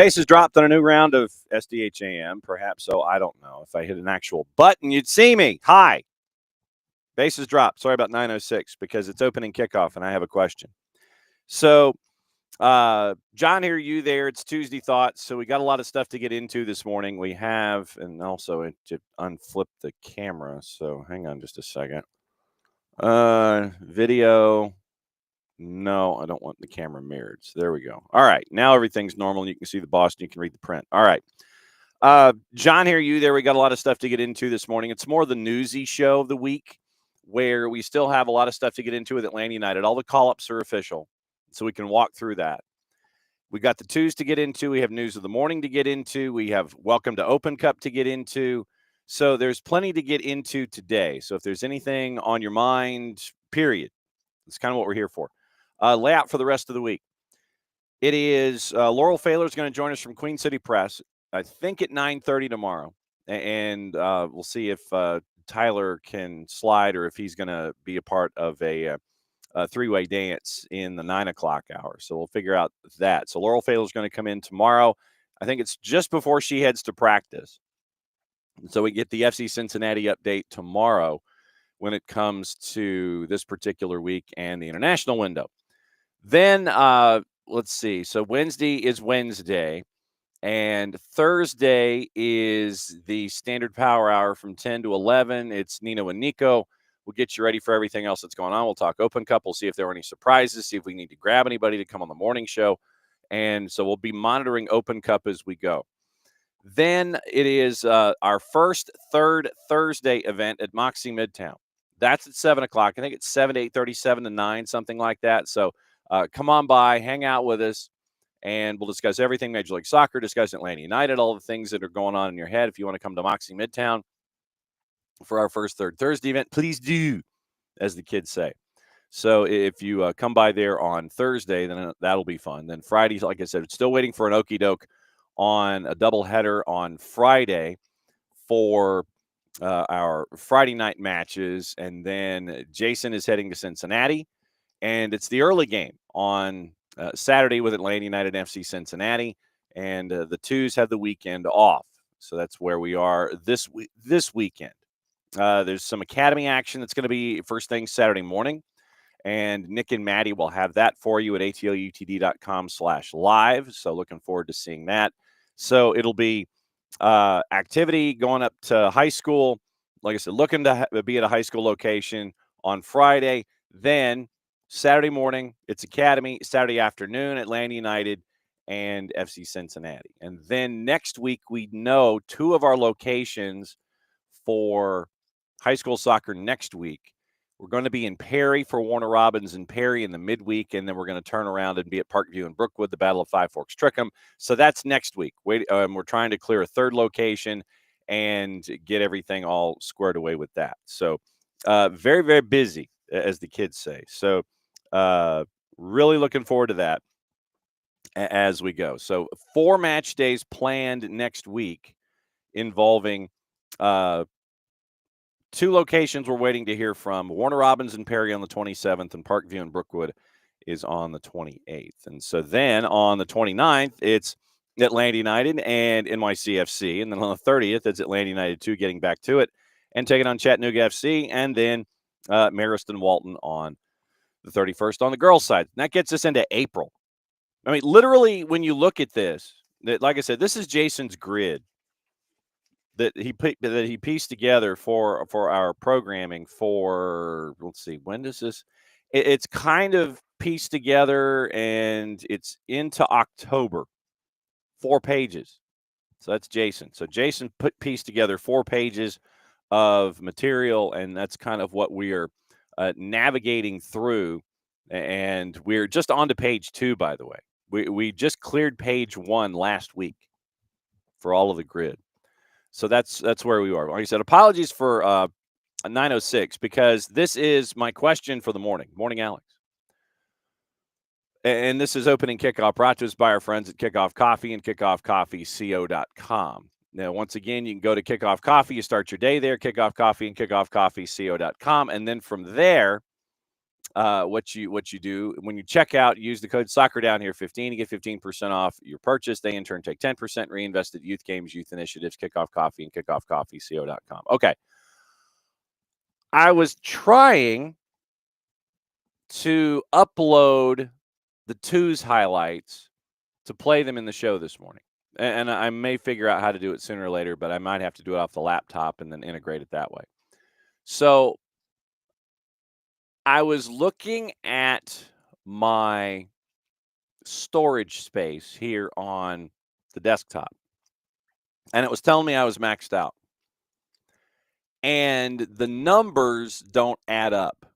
Bases dropped on a new round of SDH AM. Perhaps so. I don't know. If I hit an actual button, you'd see me. Hi. Bases dropped. Sorry about 9:06 because it's opening kickoff and I have a question. So, John, here, you there. It's Tuesday Thoughts. So we got a lot of stuff to get into this morning. We have, and also to unflip the camera. So hang on just a second. Video. No, I don't want the camera mirrored. So there we go. All right. Now everything's normal and you can see the boss and you can read the print. All right. John, here, you there. We got a lot of stuff to get into this morning. It's more the newsy show of the week where we still have a lot of stuff to get into with Atlanta United. All the call-ups are official, so we can walk through that. We got the twos to get into. We have news of the morning to get into. We have Welcome to Open Cup to get into. So there's plenty to get into today. So if there's anything on your mind, period, that's kind of what we're here for. Layout for the rest of the week. It is Laurel Failer is going to join us from Queen City Press, I think at 9:30 tomorrow. And we'll see if Tyler can slide or if he's going to be a part of a three-way dance in the 9 o'clock hour. So we'll figure out that. So Laurel Failer is going to come in tomorrow. I think it's just before she heads to practice. So we get the FC Cincinnati update tomorrow when it comes to this particular week and the international window. Then let's see. So Wednesday is Wednesday, and Thursday is the standard power hour from 10 to 11. It's Nino and Nico. We'll get you ready for everything else that's going on. We'll talk Open Cup. We'll see if there are any surprises, see if we need to grab anybody to come on the morning show. And so we'll be monitoring Open Cup as we go. Then it is our first third Thursday event at Moxie Midtown. That's at 7 o'clock. I think it's 7 to 8:30, 7 to 9, something like that. So come on by, hang out with us, and we'll discuss everything Major League Soccer, discuss Atlanta United, all the things that are going on in your head. If you want to come to Moxie Midtown for our first third Thursday event, please do, as the kids say. So if you come by there on Thursday, then that'll be fun. Then Friday, like I said, still waiting for an okey doke on a doubleheader on Friday for our Friday night matches. And then Jason is heading to Cincinnati. And it's the early game on Saturday with Atlanta United and FC Cincinnati. And the twos have the weekend off. So that's where we are this weekend. There's some academy action that's going to be first thing Saturday morning. And Nick and Maddie will have that for you at atlutd.com/live. So looking forward to seeing that. So it'll be activity going up to high school. Like I said, looking to be at a high school location on Friday. Then Saturday morning, it's academy. Saturday afternoon, Atlanta United and FC Cincinnati. And then next week, we know two of our locations for high school soccer next week. We're going to be in Perry for Warner Robins and Perry in the midweek, and then we're going to turn around and be at Parkview and Brookwood, the Battle of Five Forks Trickham. So that's next week. We're trying to clear a third location and get everything all squared away with that. So very, very busy, as the kids say. So really looking forward to that as we go. So 4 match days planned next week involving 2 locations we're waiting to hear from. Warner Robins and Perry on the 27th, and Parkview and Brookwood is on the 28th. And so then on the 29th, it's Atlanta United and NYCFC. And then on the 30th, it's Atlanta United 2 getting back to it and taking on Chattanooga FC. And then Marist and Walton on the 31st on the girls' side. And that gets us into April. I mean, literally, when you look at this, like I said, this is Jason's grid that he pieced together for our programming for, let's see, when does this, it's kind of pieced together and it's into October, 4 pages. So that's Jason. So Jason pieced together 4 pages of material, and that's kind of what we are navigating through. And we're just on to page 2, by the way. We just cleared page 1 last week for all of the grid. So that's where we are. Like I said, apologies for 9:06 because this is my question for the morning. Morning, Alex. And this is opening kickoff brought to us by our friends at Kickoff Coffee and kickoffcoffeeco.com. Now, once again, you can go to Kickoff Coffee. You start your day there, Kickoff Coffee and kickoffcoffeeco.com. And then from there, what you do when you check out, use the code soccer down here 15 to get 15% off your purchase. They in turn take 10%, reinvest at youth games, youth initiatives, Kickoff Coffee, and kickoffcoffeeco.com. Okay. I was trying to upload the twos highlights to play them in the show this morning. And I may figure out how to do it sooner or later, but I might have to do it off the laptop and then integrate it that way. So I was looking at my storage space here on the desktop, and it was telling me I was maxed out. And the numbers don't add up.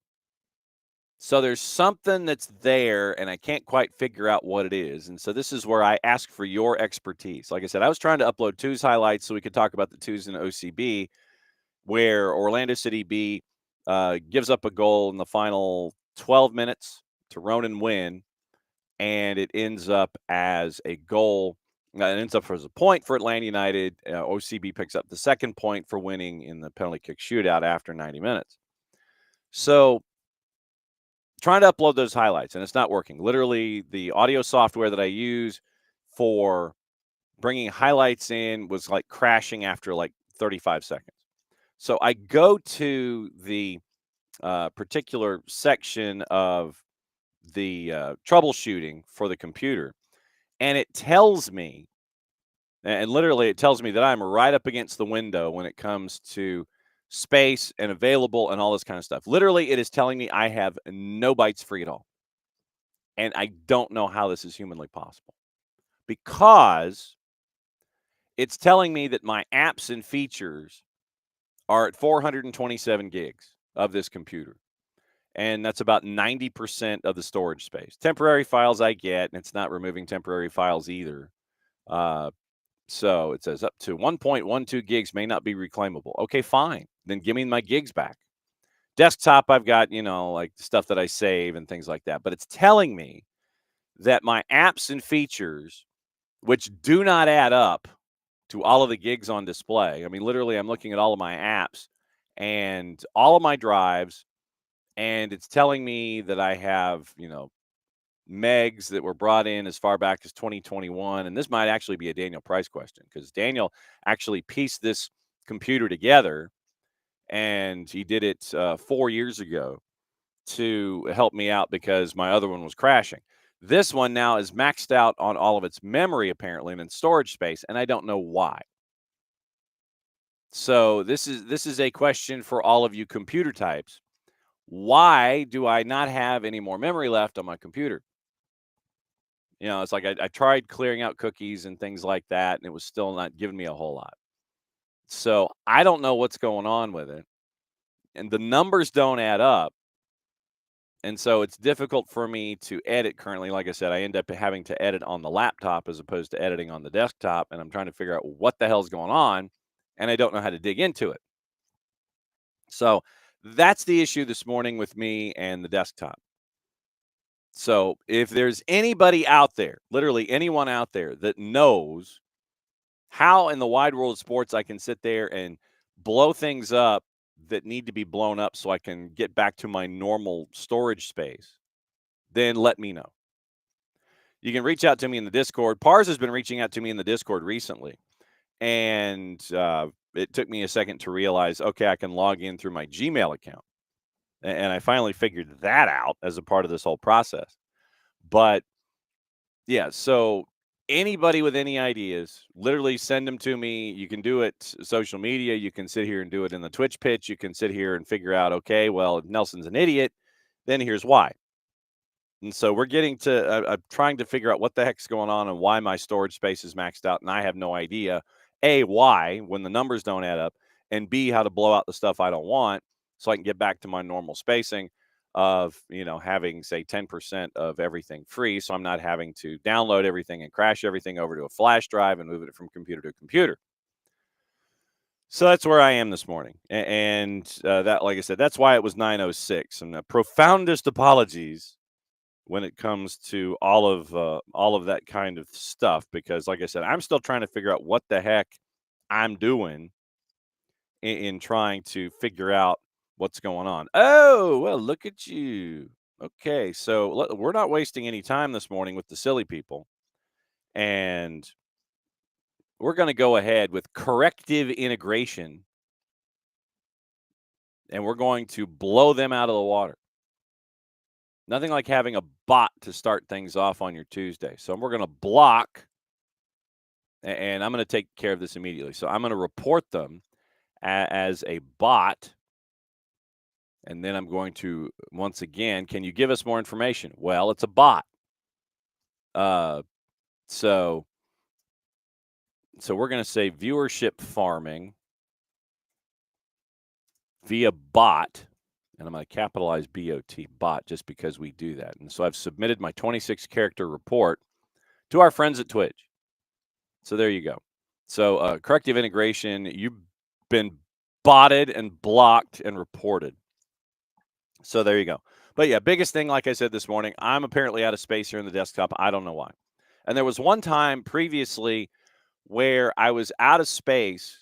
So there's something that's there, and I can't quite figure out what it is. And so this is where I ask for your expertise. Like I said, I was trying to upload twos highlights so we could talk about the twos in OCB, where Orlando City B gives up a goal in the final 12 minutes to Ronan win, and it ends up as a goal. It ends up as a point for Atlanta United. OCB picks up the second point for winning in the penalty kick shootout after 90 minutes. So trying to upload those highlights, and it's not working. Literally, the audio software that I use for bringing highlights in was like crashing after like 35 seconds. So I go to the particular section of the troubleshooting for the computer, and it tells me, and literally it tells me that I'm right up against the window when it comes to space and available and all this kind of stuff. Literally, it is telling me I have no bytes free at all. And I don't know how this is humanly possible, because it's telling me that my apps and features are at 427 gigs of this computer. And that's about 90% of the storage space. Temporary files I get, and it's not removing temporary files either. So it says up to 1.12 gigs may not be reclaimable. Okay, fine. Then give me my gigs back. Desktop, I've got, like stuff that I save and things like that. But it's telling me that my apps and features, which do not add up to all of the gigs on display. I mean, literally, I'm looking at all of my apps and all of my drives, and it's telling me that I have, megs that were brought in as far back as 2021. And this might actually be a Daniel Price question, because Daniel actually pieced this computer together, and he did it 4 years ago to help me out because my other one was crashing. This one now is maxed out on all of its memory, apparently, and in storage space, and I don't know why. So this is a question for all of you computer types. Why do I not have any more memory left on my computer? It's like I tried clearing out cookies and things like that, and it was still not giving me a whole lot. So I don't know what's going on with it, and the numbers don't add up. And so it's difficult for me to edit currently. Like I said, I end up having to edit on the laptop as opposed to editing on the desktop. And I'm trying to figure out what the hell's going on, and I don't know how to dig into it. So that's the issue this morning with me and the desktop. So if there's anybody out there, literally anyone out there that knows how in the wide world of sports I can sit there and blow things up that need to be blown up so I can get back to my normal storage space, then let me know. You can reach out to me in the Discord. Pars has been reaching out to me in the Discord recently, and it took me a second to realize, okay, I can log in through my Gmail account, and I finally figured that out as a part of this whole process. But yeah, so anybody with any ideas, literally send them to me. You can do it social media. You can sit here and do it in the Twitch pitch. You can sit here and figure out, okay, well, if Nelson's an idiot, then here's why. And so we're getting to I'm trying to figure out what the heck's going on and why my storage space is maxed out, and I have no idea, A, why, when the numbers don't add up, and B, how to blow out the stuff I don't want so I can get back to my normal spacing of, having, say, 10% of everything free, so I'm not having to download everything and crash everything over to a flash drive and move it from computer to computer. So that's where I am this morning. And that, like I said, that's why it was 9:06. And the profoundest apologies when it comes to all of that kind of stuff, because like I said, I'm still trying to figure out what the heck I'm doing in trying to figure out what's going on. Oh, well, look at you. Okay, so we're not wasting any time this morning with the silly people, and we're going to go ahead with corrective integration, and we're going to blow them out of the water. Nothing like having a bot to start things off on your Tuesday. So we're going to block, and I'm going to take care of this immediately. So I'm going to report them as a bot, and then I'm going to, once again, can you give us more information? Well, it's a bot. So we're going to say viewership farming via bot, and I'm going to capitalize BOT, bot, just because we do that. And so I've submitted my 26-character report to our friends at Twitch. So there you go. So corrective integration, you've been botted and blocked and reported. So there you go. But yeah, biggest thing, like I said this morning, I'm apparently out of space here in the desktop. I don't know why. And there was one time previously where I was out of space,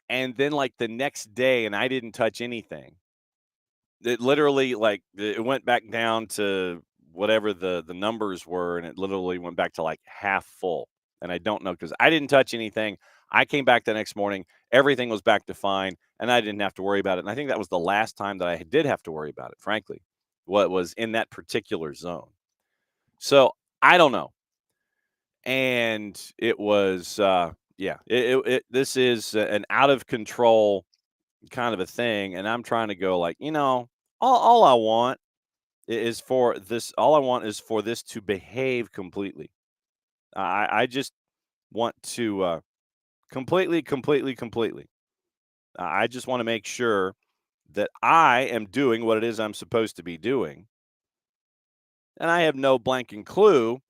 and then like the next day, and I didn't touch anything. It literally, like, it went back down to whatever the numbers were, and it literally went back to like half full. And I don't know, because I didn't touch anything. I came back the next morning, everything was back to fine, and I didn't have to worry about it. And I think that was the last time that I did have to worry about it, frankly, what was in that particular zone. So I don't know. And it was, this is an out of control kind of a thing. And I'm trying to go like, all I want is for this. All I want is for this to behave completely. I just want to completely. I just want to make sure that I am doing what it is I'm supposed to be doing. And I have no blanking clue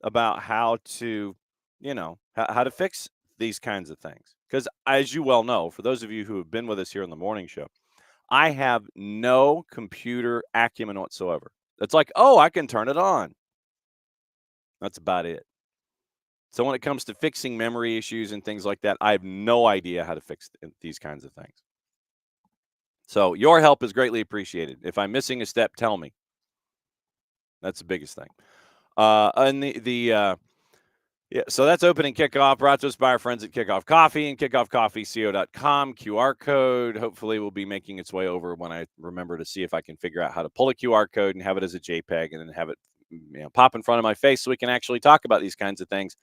about how to, how to fix these kinds of things. Because as you well know, for those of you who have been with us here on the morning show, I have no computer acumen whatsoever. It's like, oh, I can turn it on. That's about it. So when it comes to fixing memory issues and things like that, I have no idea how to fix these kinds of things. So your help is greatly appreciated. If I'm missing a step, tell me. That's the biggest thing. And so that's opening kickoff, brought to us by our friends at Kickoff Coffee and kickoffcoffeeco.com. QR code hopefully will be making its way over when I remember to see if I can figure out how to pull a QR code and have it as a JPEG and then have it pop in front of my face so we can actually talk about these kinds of things.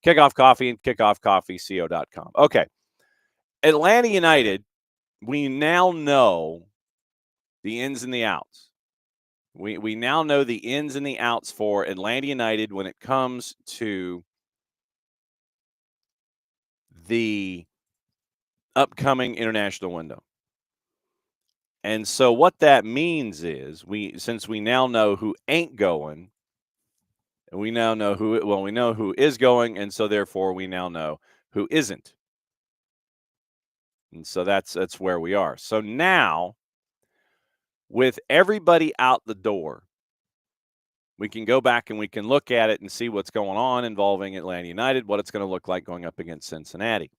Kickoff Coffee and kickoffcoffeeco.com. Okay. Atlanta United, we now know the ins and the outs. We now know the ins and the outs for Atlanta United when it comes to the upcoming international window. And so what that means is since we now know who ain't going, and we now know we know who is going, and so therefore we now know who isn't. And so that's where we are. So now, with everybody out the door, we can go back and we can look at it and see what's going on involving Atlanta United, what it's going to look like going up against Cincinnati.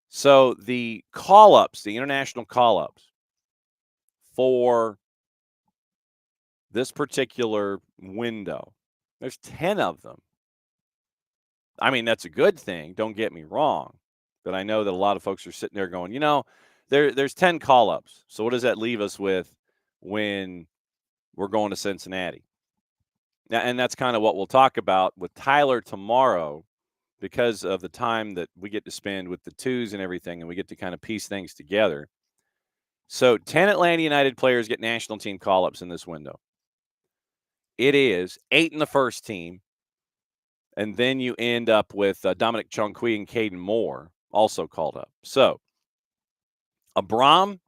So the call-ups, the international call-ups for this particular window, there's 10 of them. I mean, that's a good thing. Don't get me wrong. But I know that a lot of folks are sitting there going, there's 10 call-ups. So what does that leave us with when we're going to Cincinnati? And that's kind of what we'll talk about with Tyler tomorrow, because of the time that we get to spend with the twos and everything, and we get to kind of piece things together. So 10 Atlanta United players get national team call-ups in this window. It is 8 in the first team, and then you end up with Dominic Chonqui and Caden Moore also called up. So Abram,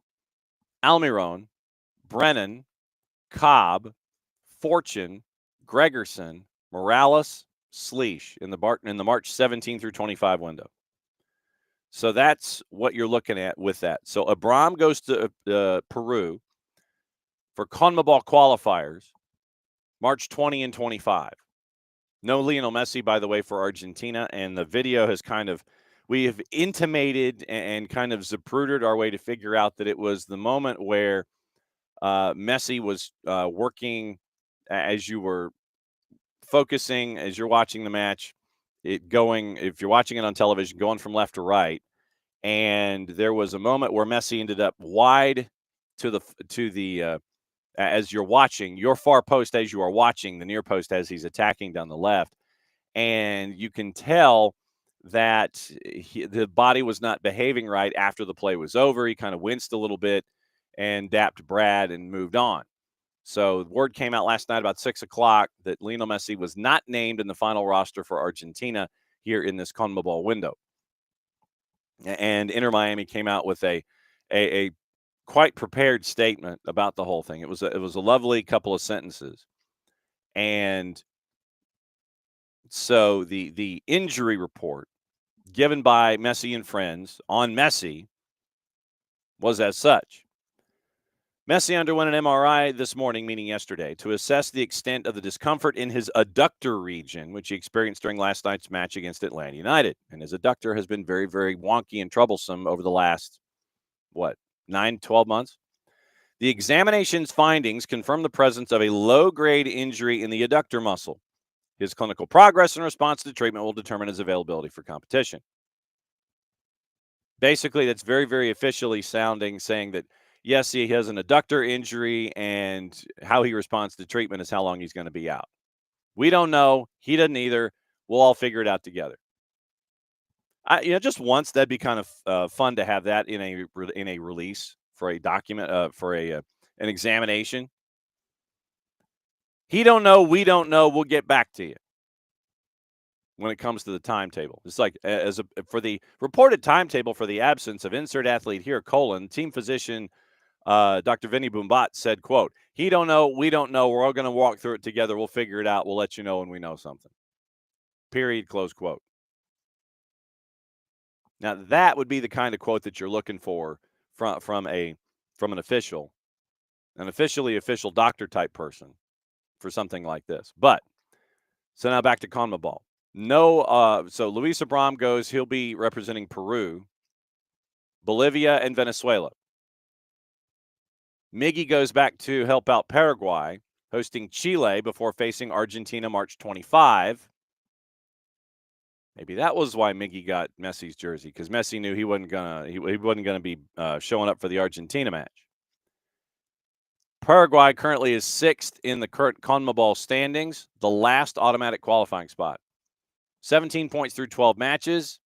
Almiron, Brennan, Cobb, Fortune, Gregerson, Morales, Sleesh in the March 17 through 25 window. So that's what you're looking at with that. So Abram goes to Peru for CONMEBOL qualifiers, March 20 and 25. No Lionel Messi, by the way, for Argentina. And the video has we have intimated and kind of zapruded our way to figure out that it was the moment where Messi was working as you were focusing, as you're watching the match, if you're watching it on television, going from left to right, and there was a moment where Messi ended up wide to the as you're watching your far post, as you are watching the near post as he's attacking down the left, and you can tell that the body was not behaving right after the play was over. He kind of winced a little bit and dapped Brad and moved on. So word came out last night about 6:00 that Lionel Messi was not named in the final roster for Argentina here in this CONMEBOL window. And Inter Miami came out with a quite prepared statement about the whole thing. It was a lovely couple of sentences. And so the injury report given by Messi and friends on Messi was as such. Messi underwent an MRI this morning, meaning yesterday, to assess the extent of the discomfort in his adductor region, which he experienced during last night's match against Atlanta United. And his adductor has been very, very wonky and troublesome over the last, 9, 12 months? The examination's findings confirm the presence of a low-grade injury in the adductor muscle. His clinical progress and response to treatment will determine his availability for competition. Basically, that's very, very officially sounding, saying that, yes, he has an adductor injury, and how he responds to treatment is how long he's going to be out. We don't know. He doesn't either. We'll all figure it out together. Just once, that'd be kind of fun to have that in a release for a document, for an examination. He don't know. We don't know. We'll get back to you when it comes to the timetable. It's like for the reported timetable for the absence of insert athlete here, team physician Dr. Vinny Boombat said, quote, he don't know, we don't know, we're all going to walk through it together, we'll figure it out, we'll let you know when we know something. Period, close quote. Now, that would be the kind of quote that you're looking for from an official, an official doctor type person for something like this. But, so now back to CONMEBOL. So Luis Abram goes, he'll be representing Peru, Bolivia, and Venezuela. Miggy goes back to help out Paraguay, hosting Chile before facing Argentina March 25. Maybe that was why Miggy got Messi's jersey, because Messi knew he wasn't gonna be showing up for the Argentina match. Paraguay currently is 6th in the current CONMEBOL standings, the last automatic qualifying spot. 17 points through 12 matches.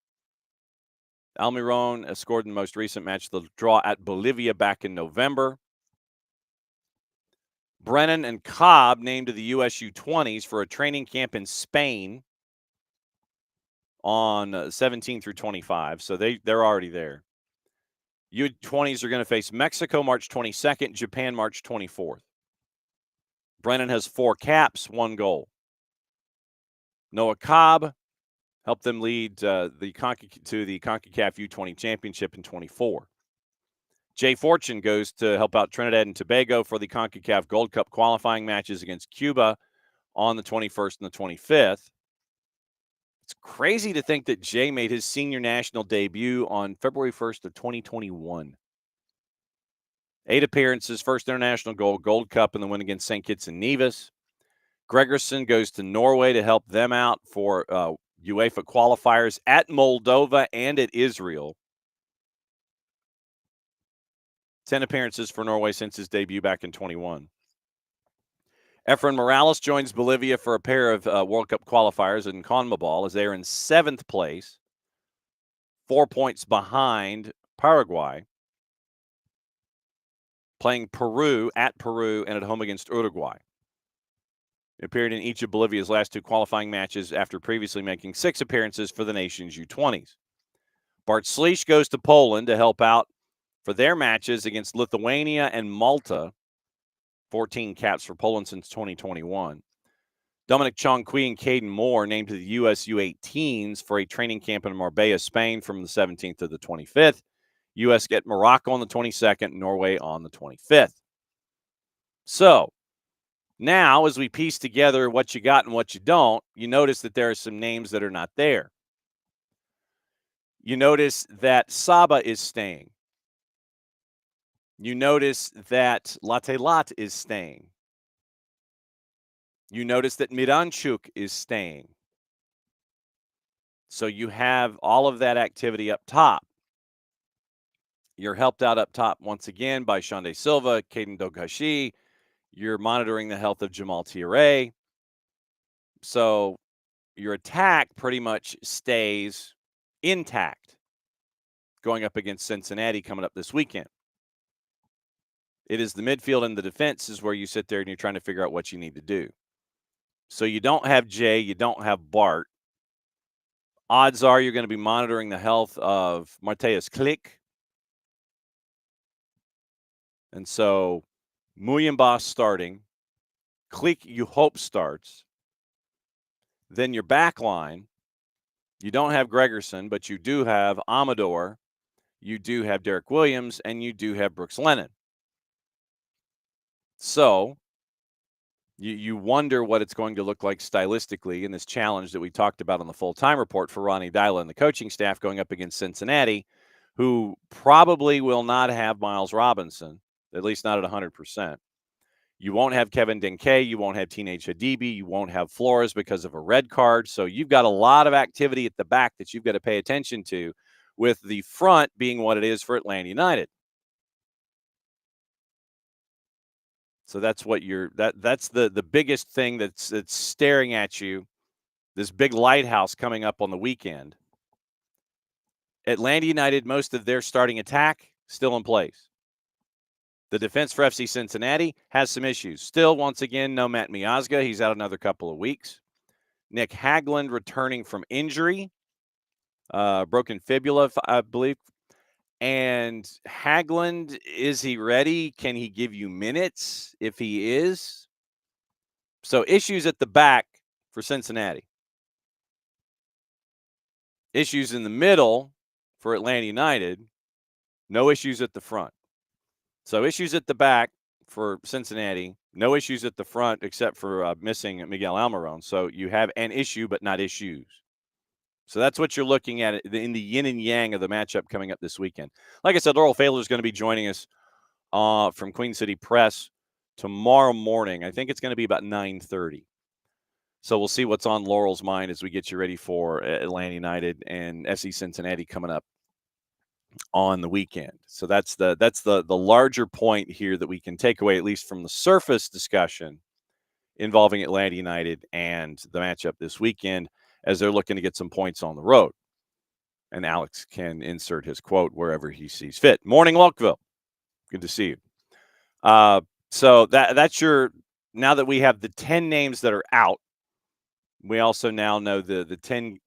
Almiron scored in the most recent match, the draw at Bolivia back in November. Brennan and Cobb named to the USU 20s for a training camp in Spain on 17 through 25. So they're already there. U20s are going to face Mexico March 22nd, Japan March 24th. Brennan has 4 caps, 1 goal. Noah Cobb helped them lead to the CONCACAF U20 Championship in 24. Jay Fortune goes to help out Trinidad and Tobago for the CONCACAF Gold Cup qualifying matches against Cuba on the 21st and the 25th. It's crazy to think that Jay made his senior national debut on February 1st of 2021. 8 appearances, first international goal, Gold Cup, and the win against St. Kitts and Nevis. Gregerson goes to Norway to help them out for UEFA qualifiers at Moldova and at Israel. 10 appearances for Norway since his debut back in 21. Efren Morales joins Bolivia for a pair of World Cup qualifiers in CONMEBOL as they are in 7th place, 4 points behind Paraguay, playing Peru at Peru and at home against Uruguay. He appeared in each of Bolivia's last 2 qualifying matches after previously making 6 appearances for the nation's U20s. Bart Sliech goes to Poland to help out for their matches against Lithuania and Malta. 14 caps for Poland since 2021. Dominic Chongqui and Caden Moore named to the U.S. U18s for a training camp in Marbella, Spain from the 17th to the 25th. U.S. get Morocco on the 22nd, Norway on the 25th. So, now as we piece together what you got and what you don't, you notice that there are some names that are not there. You notice that Saba is staying. You notice that Latte Lat is staying. You notice that Miranchuk is staying. So you have all of that activity up top. You're helped out up top once again by Shande Silva, Caden Dogashi. You're monitoring the health of Jamal Tiare. So your attack pretty much stays intact going up against Cincinnati coming up this weekend. It is the midfield and the defense is where you sit there and you're trying to figure out what you need to do. So you don't have Jay, you don't have Bart. Odds are you're going to be monitoring the health of Mateus Klick. And so Muyemba starting. Klick, you hope, starts. Then your back line, you don't have Gregerson, but you do have Amador. You do have Derek Williams, and you do have Brooks Lennon. So you wonder what it's going to look like stylistically in this challenge that we talked about on the full-time report for Ronnie Dyla and the coaching staff going up against Cincinnati, who probably will not have Miles Robinson, at least not at 100%. You won't have Kevin Denke. You won't have Teenage Hadibi. You won't have Flores because of a red card. So you've got a lot of activity at the back that you've got to pay attention to, with the front being what it is for Atlanta United. So that's what that's the biggest thing that's staring at you, this big lighthouse coming up on the weekend. Atlanta United, most of their starting attack still in place. The defense for FC Cincinnati has some issues. Still, once again, no Matt Miazga. He's out another couple of weeks. Nick Hagland returning from injury, broken fibula, I believe. And Hagland, is he ready? Can he give you minutes if he is? So issues at the back for Cincinnati. Issues in the middle for Atlanta United. No issues at the front. So issues at the back for Cincinnati. No issues at the front except for missing Miguel Almiron. So you have an issue but not issues. So that's what you're looking at in the yin and yang of the matchup coming up this weekend. Like I said, Laurel Failer is going to be joining us from Queen City Press tomorrow morning. I think it's going to be about 9:30. So we'll see what's on Laurel's mind as we get you ready for Atlanta United and FC Cincinnati coming up on the weekend. So that's the larger point here that we can take away, at least from the surface discussion involving Atlanta United and the matchup this weekend, as they're looking to get some points on the road. And Alex can insert his quote wherever he sees fit. Morning, Lukeville. Good to see you. So that's your. Now that we have the 10 names that are out, we also now know the 10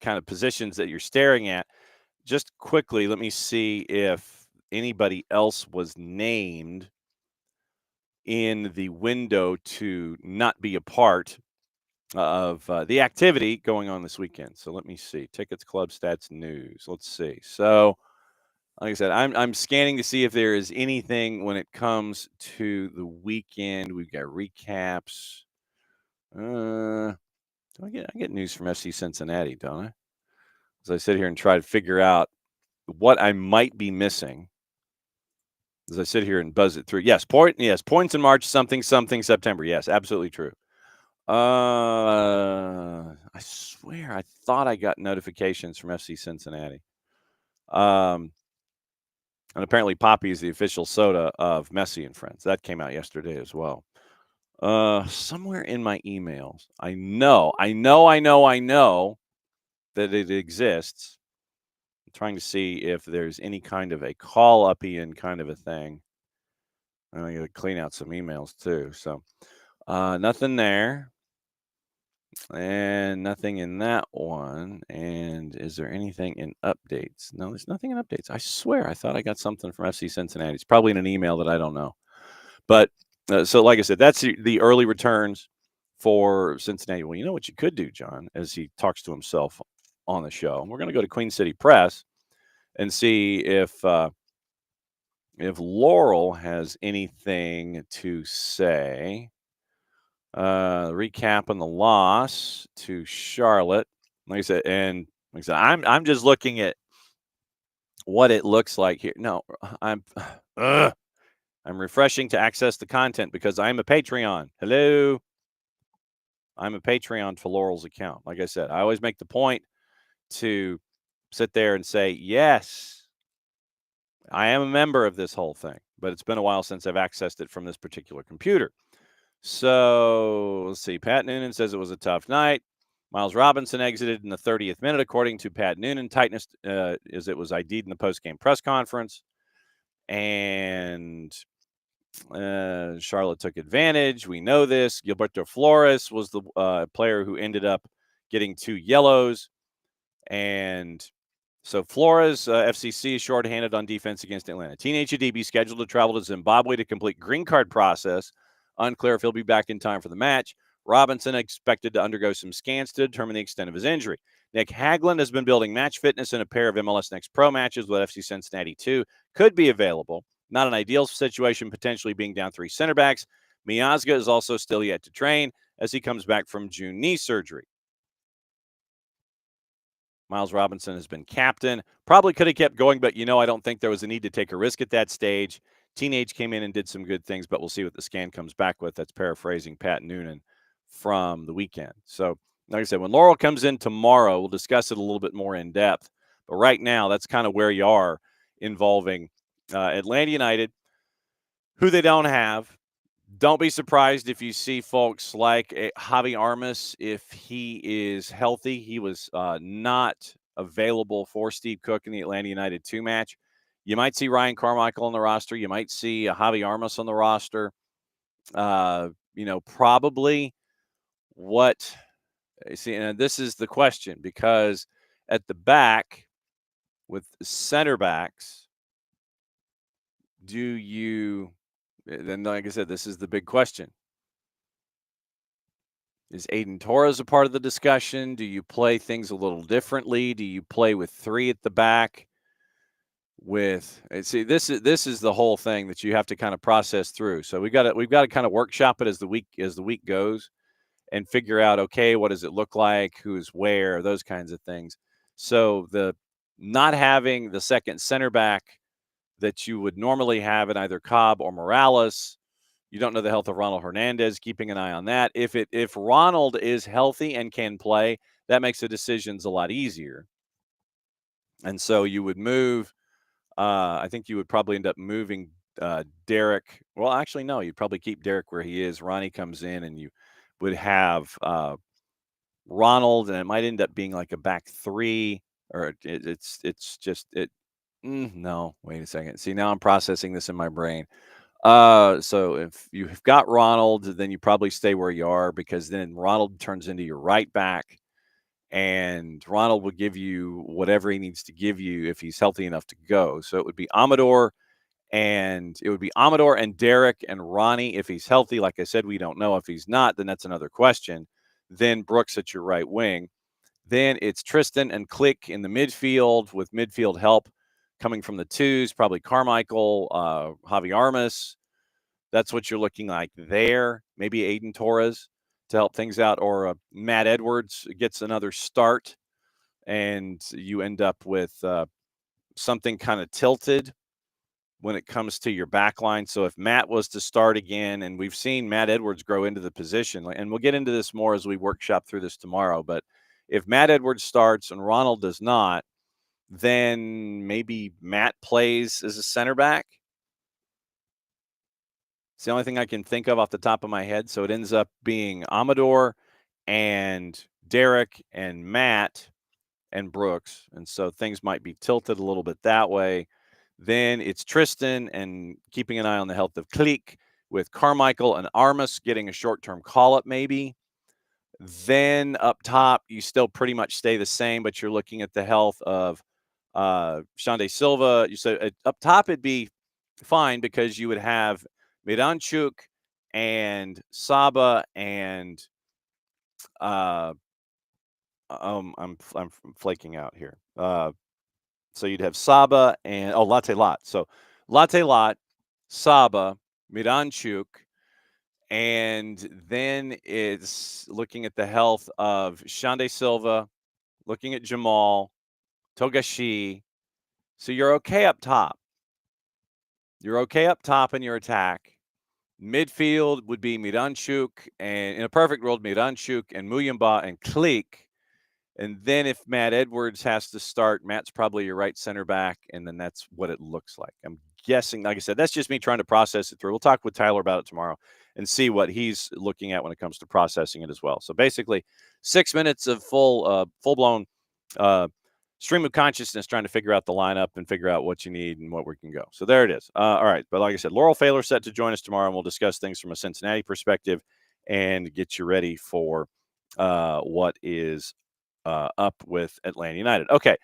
kind of positions that you're staring at. Just quickly, let me see if anybody else was named in the window to not be a part of the activity going on this weekend. So let me see. Tickets, club stats, news. Let's see. So, like I said, I'm scanning to see if there is anything when it comes to the weekend. We've got recaps. I get news from FC Cincinnati, don't I? As I sit here and try to figure out what I might be missing. As I sit here and buzz it through. Yes, points in March, something September. Yes, absolutely true. I swear I thought I got notifications from FC Cincinnati. And apparently Poppy is the official soda of Messi and Friends. That came out yesterday as well. Somewhere in my emails. I know that it exists. I'm trying to see if there's any kind of a call-up-ian kind of a thing. And I got to clean out some emails too. So nothing there. And nothing in that one. And is there anything in updates? No, there's nothing in updates. I swear I thought I got something from FC Cincinnati. It's probably in an email that I don't know. But so like I said, that's the early returns for Cincinnati. Well, you know what you could do, John, as he talks to himself on the show. We're going to go to Queen City Press and see if Laurel has anything to say. Recap on the loss to Charlotte. Like I said, I'm just looking at what it looks like here. No, I'm I'm refreshing to access the content because I'm a Patreon. Hello. I'm a Patreon for Laurel's account. Like I said, I always make the point to sit there and say, yes, I am a member of this whole thing, but it's been a while since I've accessed it from this particular computer. So let's see. Pat Noonan says it was a tough night. Miles Robinson exited in the 30th minute, according to Pat Noonan. Tightness is it was ID'd in the postgame press conference. And Charlotte took advantage. We know this. Gilberto Flores was the player who ended up getting 2 yellows. And so Flores, FCC, is shorthanded on defense against Atlanta. Teenage Adibi scheduled to travel to Zimbabwe to complete green card process. Unclear if he'll be back in time for the match. Robinson expected to undergo some scans to determine the extent of his injury. Nick Hagland has been building match fitness, in a pair of MLS Next Pro matches with FC Cincinnati 2 could be available. Not an ideal situation, potentially being down 3 center backs. Miazga is also still yet to train as he comes back from June knee surgery. Miles Robinson has been captain. Probably could have kept going, but, I don't think there was a need to take a risk at that stage. Teenage came in and did some good things, but we'll see what the scan comes back with. That's paraphrasing Pat Noonan from the weekend. So, like I said, when Laurel comes in tomorrow, we'll discuss it a little bit more in depth. But right now, that's kind of where you are involving Atlanta United, who they don't have. Don't be surprised if you see folks like Javi Armas, if he is healthy. He was not available for Steve Cook in the Atlanta United 2 match. You might see Ryan Carmichael on the roster. You might see Javi Armas on the roster. Probably what – see, and this is the question, because at the back with center backs, do you – then, like I said, this is the big question. Is Aiden Torres a part of the discussion? Do you play things a little differently? Do you play with 3 at the back? This is the whole thing that you have to kind of process through. So we've got to kind of workshop it as the week goes, and figure out, okay, what does it look like? Who's where? Those kinds of things. So the not having the second center back that you would normally have in either Cobb or Morales. You don't know the health of Ronald Hernandez, keeping an eye on that. If Ronald is healthy and can play, that makes the decisions a lot easier. And so you would move, I think you would probably end up moving Derek. Well, actually, no, you'd probably keep Derek where he is. Ronnie comes in, and you would have Ronald, and it might end up being like a back 3, or no, wait a second. See, now I'm processing this in my brain. So if you've got Ronald, then you probably stay where you are, because then Ronald turns into your right back, and Ronald will give you whatever he needs to give you if he's healthy enough to go. So it would be Amador and Derek and Ronnie if he's healthy. Like I said, we don't know. If he's not, then that's another question. Then Brooks at your right wing. Then it's Tristan and Click in the midfield, with midfield help coming from the 2s, probably Carmichael, Javi Armas. That's what you're looking like there. Maybe Aiden Torres to help things out, or Matt Edwards gets another start, and you end up with something kind of tilted when it comes to your back line. So if Matt was to start again, and we've seen Matt Edwards grow into the position, and we'll get into this more as we workshop through this tomorrow, but if Matt Edwards starts and Ronald does not, then maybe Matt plays as a center back. It's the only thing I can think of off the top of my head. So it ends up being Amador and Derek and Matt and Brooks. And so things might be tilted a little bit that way. Then it's Tristan and keeping an eye on the health of Click, with Carmichael and Armas getting a short-term call-up maybe. Then up top, you still pretty much stay the same, but you're looking at the health of Shande Silva. You said up top it'd be fine, because you would have Miranchuk and Saba and I'm flaking out here. So you'd have Saba and Latte Lot. So Latte Lot, Saba, Miranchuk. And then it's looking at the health of Shande Silva, looking at Jamal, Togashi. So you're okay up top. You're okay up top in your attack. Midfield would be Miranchuk, and in a perfect world, Miranchuk and Muyumba and Klik. And then if Matt Edwards has to start, Matt's probably your right center back, and then that's what it looks like. I'm guessing, like I said, that's just me trying to process it through. We'll talk with Tyler about it tomorrow and see what he's looking at when it comes to processing it as well. So basically, 6 minutes of full-blown stream of consciousness trying to figure out the lineup and figure out what you need and what we can go. So there it is. All right. But like I said, Laurel Failer set to join us tomorrow, and we'll discuss things from a Cincinnati perspective and get you ready for what is up with Atlanta United. Okay.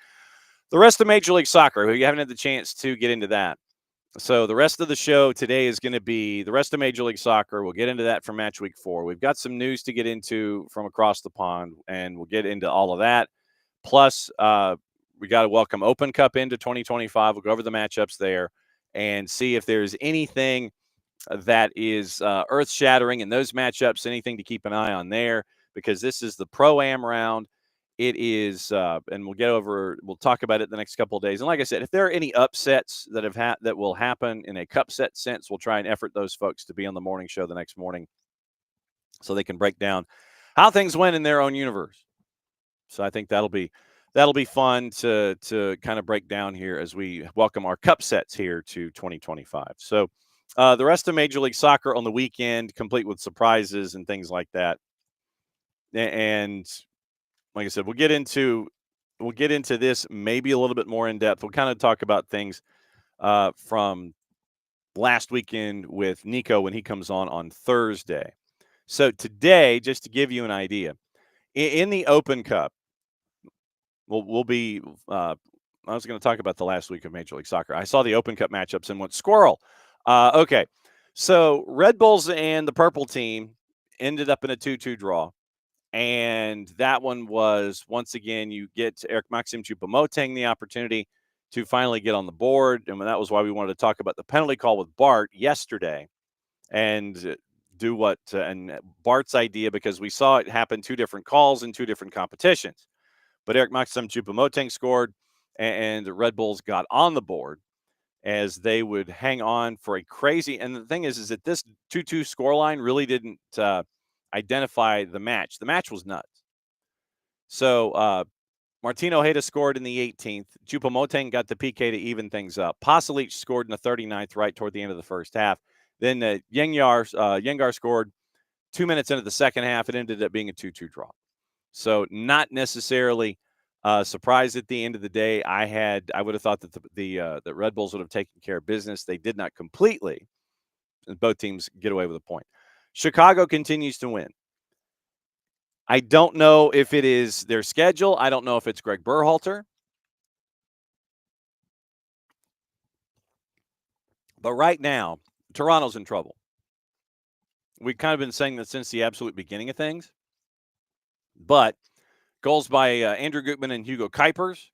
The rest of Major League Soccer, you haven't had the chance to get into that. So the rest of the show today is going to be the rest of Major League Soccer. We'll get into that for Match Week 4. We've got some news to get into from across the pond, and we'll get into all of that. Plus, we got to welcome Open Cup into 2025. We'll go over the matchups there and see if there's anything that is earth-shattering in those matchups, anything to keep an eye on there, because this is the Pro-Am round. It is, and we'll talk about it the next couple of days. And like I said, if there are any upsets that will happen in a cup set sense, we'll try and effort those folks to be on the morning show the next morning so they can break down how things went in their own universe. So I think that'll be fun to kind of break down here as we welcome our cup sets here to 2025. So the rest of Major League Soccer on the weekend, complete with surprises and things like that. And like I said, we'll get into this maybe a little bit more in depth. We'll kind of talk about things from last weekend with Nico when he comes on Thursday. So today, just to give you an idea, in the Open Cup, we'll be. I was going to talk about the last week of Major League Soccer. I saw the Open Cup matchups and went squirrel. Okay, so Red Bulls and the purple team ended up in a 2-2 draw. And that one was, once again, you get Eric Maxim Choupo-Moting the opportunity to finally get on the board. And that was why we wanted to talk about the penalty call with Bart yesterday and do what and Bart's idea, because we saw it happen 2 different calls in 2 different competitions. But Eric Maxim Choupo-Moting scored, and the Red Bulls got on the board as they would hang on for a crazy. And the thing is that this 2-2 scoreline really didn't identify the match. The match was nuts. So Martin Ojeda scored in the 18th. Choupo-Moting got the PK to even things up. Pasalic scored in the 39th, right toward the end of the first half. Then Yengar scored 2 minutes into the second half. It ended up being a 2-2 draw. So not necessarily surprised at the end of the day. I would have thought that the Red Bulls would have taken care of business. They did not completely. Both teams get away with a point. Chicago continues to win. I don't know if it is their schedule. I don't know if it's Greg Berhalter. But right now, Toronto's in trouble. We've kind of been saying that since the absolute beginning of things. But goals by Andrew Gutman and Hugo Kuipers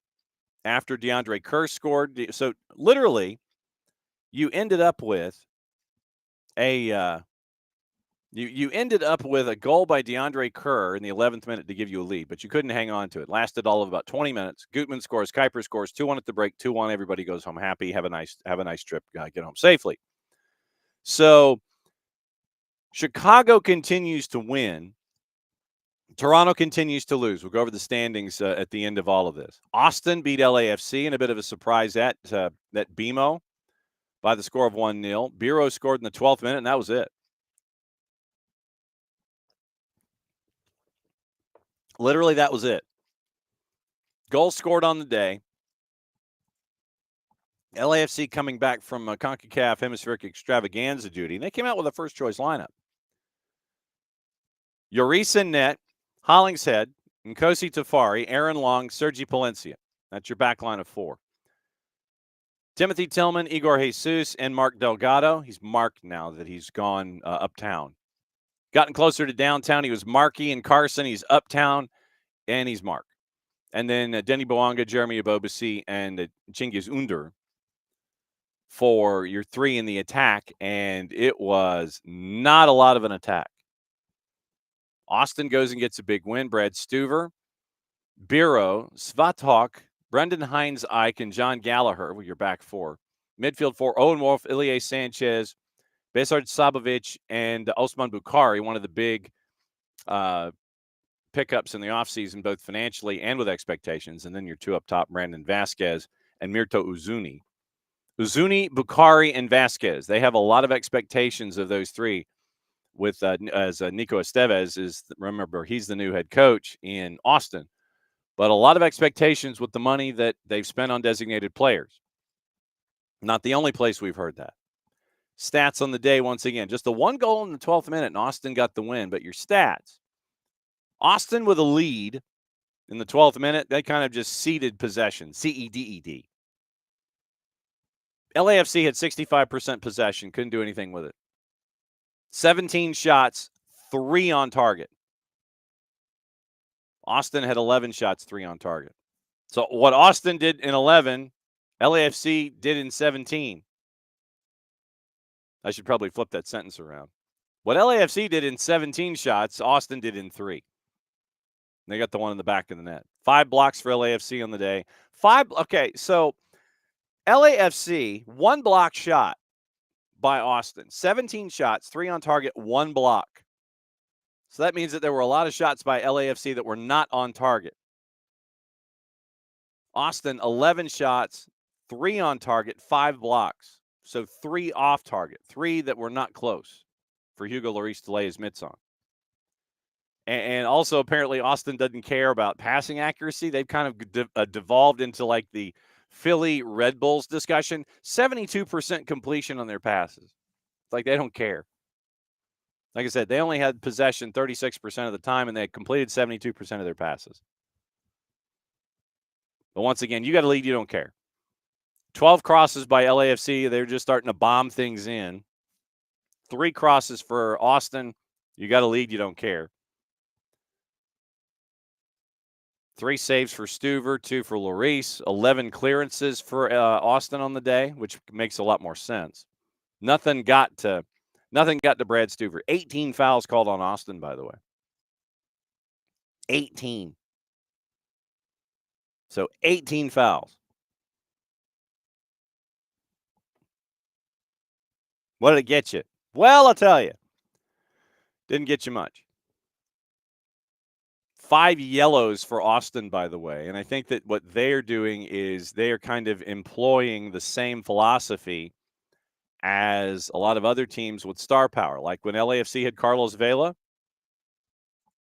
after DeAndre Kerr scored. So literally, you ended up with a you ended up with a goal by DeAndre Kerr in the 11th minute to give you a lead, but you couldn't hang on to it. Lasted all of about 20 minutes. Gutman scores, Kuiper scores, 2-1 at the break, 2-1. Everybody goes home happy. Have a nice trip. Get home safely. So Chicago continues to win. Toronto continues to lose. We'll go over the standings at the end of all of this. Austin beat LAFC in a bit of a surprise at that BMO by the score of 1-0. Biro scored in the 12th minute, and that was it. Literally, that was it. Goals scored on the day. LAFC coming back from CONCACAF Hemispheric Extravaganza duty, and they came out with a first-choice lineup. Lloris in net, Hollingshead, Nkosi Tafari, Aaron Long, Sergi Palencia. That's your back line of 4. Timothy Tillman, Igor Jesus, and Mark Delgado. He's Mark now that he's gone uptown. Gotten closer to downtown. He was Marky and Carson. He's uptown, and he's Mark. And then Denny Boanga, Jeremy Abobasi, and Cengiz Under for your 3 in the attack, and it was not a lot of an attack. Austin goes and gets a big win. Brad Stuver, Biro, Svathawk, Brendan Hines-Ike, and John Gallagher with your back 4. Midfield 4, Owen Wolf, Ilie Sanchez, Besard Sabovic, and Osman Bukhari, one of the big pickups in the offseason, both financially and with expectations. And then your two up top, Brandon Vasquez and Mirto Uzuni. Uzuni, Bukhari, and Vasquez. They have a lot of expectations of those three. With Nico Estevez is, remember, he's the new head coach in Austin. But a lot of expectations with the money that they've spent on designated players. Not the only place we've heard that. Stats on the day, once again, just the one goal in the 12th minute, and Austin got the win. But your stats, Austin with a lead in the 12th minute, they kind of just ceded possession, C-E-D-E-D. LAFC had 65% possession, couldn't do anything with it. 17 shots, 3 on target. Austin had 11 shots, 3 on target. So what Austin did in 11, LAFC did in 17. I should probably flip that sentence around. What LAFC did in 17 shots, Austin did in 3. They got the one in the back of the net. 5 blocks for LAFC on the day. Okay, so LAFC, 1 block shot by Austin. 17 shots, 3 on target, 1 block. So that means that there were a lot of shots by LAFC that were not on target. Austin, 11 shots, 3 on target, 5 blocks. So 3 off target, 3 that were not close for Hugo Lloris to lay his mitts on. And also, apparently, Austin doesn't care about passing accuracy. They've kind of devolved into like the Philly Red Bulls discussion. 72% completion on their passes. It's like they don't care. Like I said, they only had possession 36% of the time, and they had completed 72% of their passes. But once again, you got a lead, you don't care. 12 crosses by LAFC. They're just starting to bomb things in. 3 crosses for Austin. You got a lead, you don't care. 3 saves for Stuver, 2 for Lloris, 11 clearances for Austin on the day, which makes a lot more sense. Nothing got to Brad Stuver. 18 fouls called on Austin, by the way. 18. So 18 fouls. What did it get you? Well, I'll tell you. Didn't get you much. 5 yellows for Austin, by the way. And I think that what they're doing is they are kind of employing the same philosophy as a lot of other teams with star power. Like when LAFC had Carlos Vela,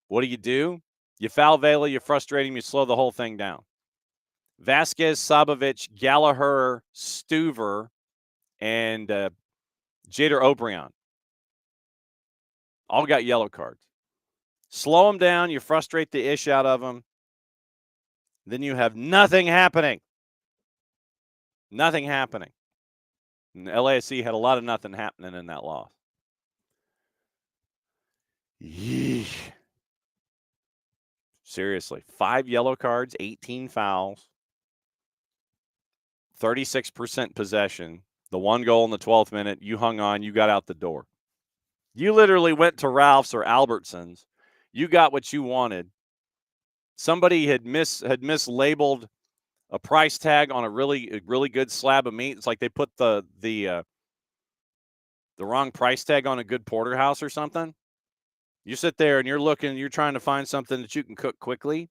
what do? You foul Vela, you frustrate him, you slow the whole thing down. Vasquez, Sabovic, Gallagher, Stuver, and Jader Obrian all got yellow cards. Slow them down, you frustrate the ish out of them. Then you have nothing happening. Nothing happening. And LAFC had a lot of nothing happening in that loss. Yeesh. Seriously, 5 yellow cards, 18 fouls, 36% possession. The 1 goal in the 12th minute, you hung on, you got out the door. You literally went to Ralph's or Albertsons. You got what you wanted. Somebody had mislabeled a price tag on a really good slab of meat. It's like they put the wrong price tag on a good porterhouse or something. You sit there and you're trying to find something that you can cook quickly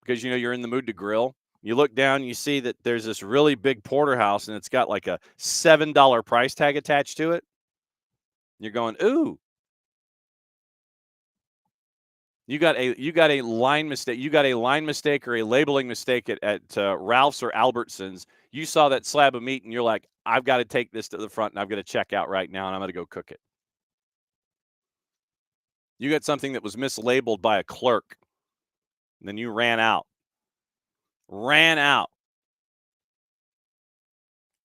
because you're in the mood to grill. You look down, you see that there's this really big porterhouse and it's got like a $7 price tag attached to it. You're going, ooh. You got a line mistake. You got a line mistake or a labeling mistake at Ralph's or Albertsons. You saw that slab of meat and you're like, I've got to take this to the front and I've got to check out right now and I'm going to go cook it. You got something that was mislabeled by a clerk. And then you ran out.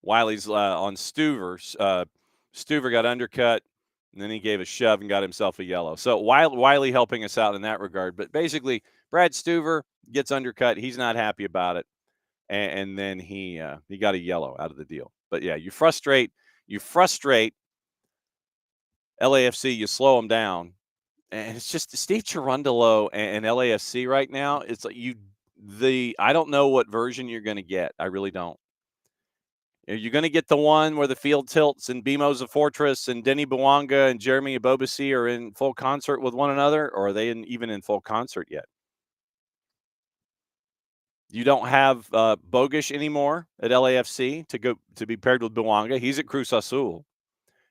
Wiley's on Stuver. Stuver got undercut, and then he gave a shove and got himself a yellow. So Wiley helping us out in that regard. But basically, Brad Stuver gets undercut. He's not happy about it. And then he got a yellow out of the deal. But, yeah, you frustrate LAFC, you slow them down. And it's just Steve Cherundolo and LAFC right now. It's like I don't know what version you're going to get. I really don't. Are you going to get the one where the field tilts and BMO's a fortress and Denny Bwanga and Jeremy Ebobisse are in full concert with one another, or are they even in full concert yet? You don't have Bogish anymore at LAFC to be paired with Bwanga. He's at Cruz Azul.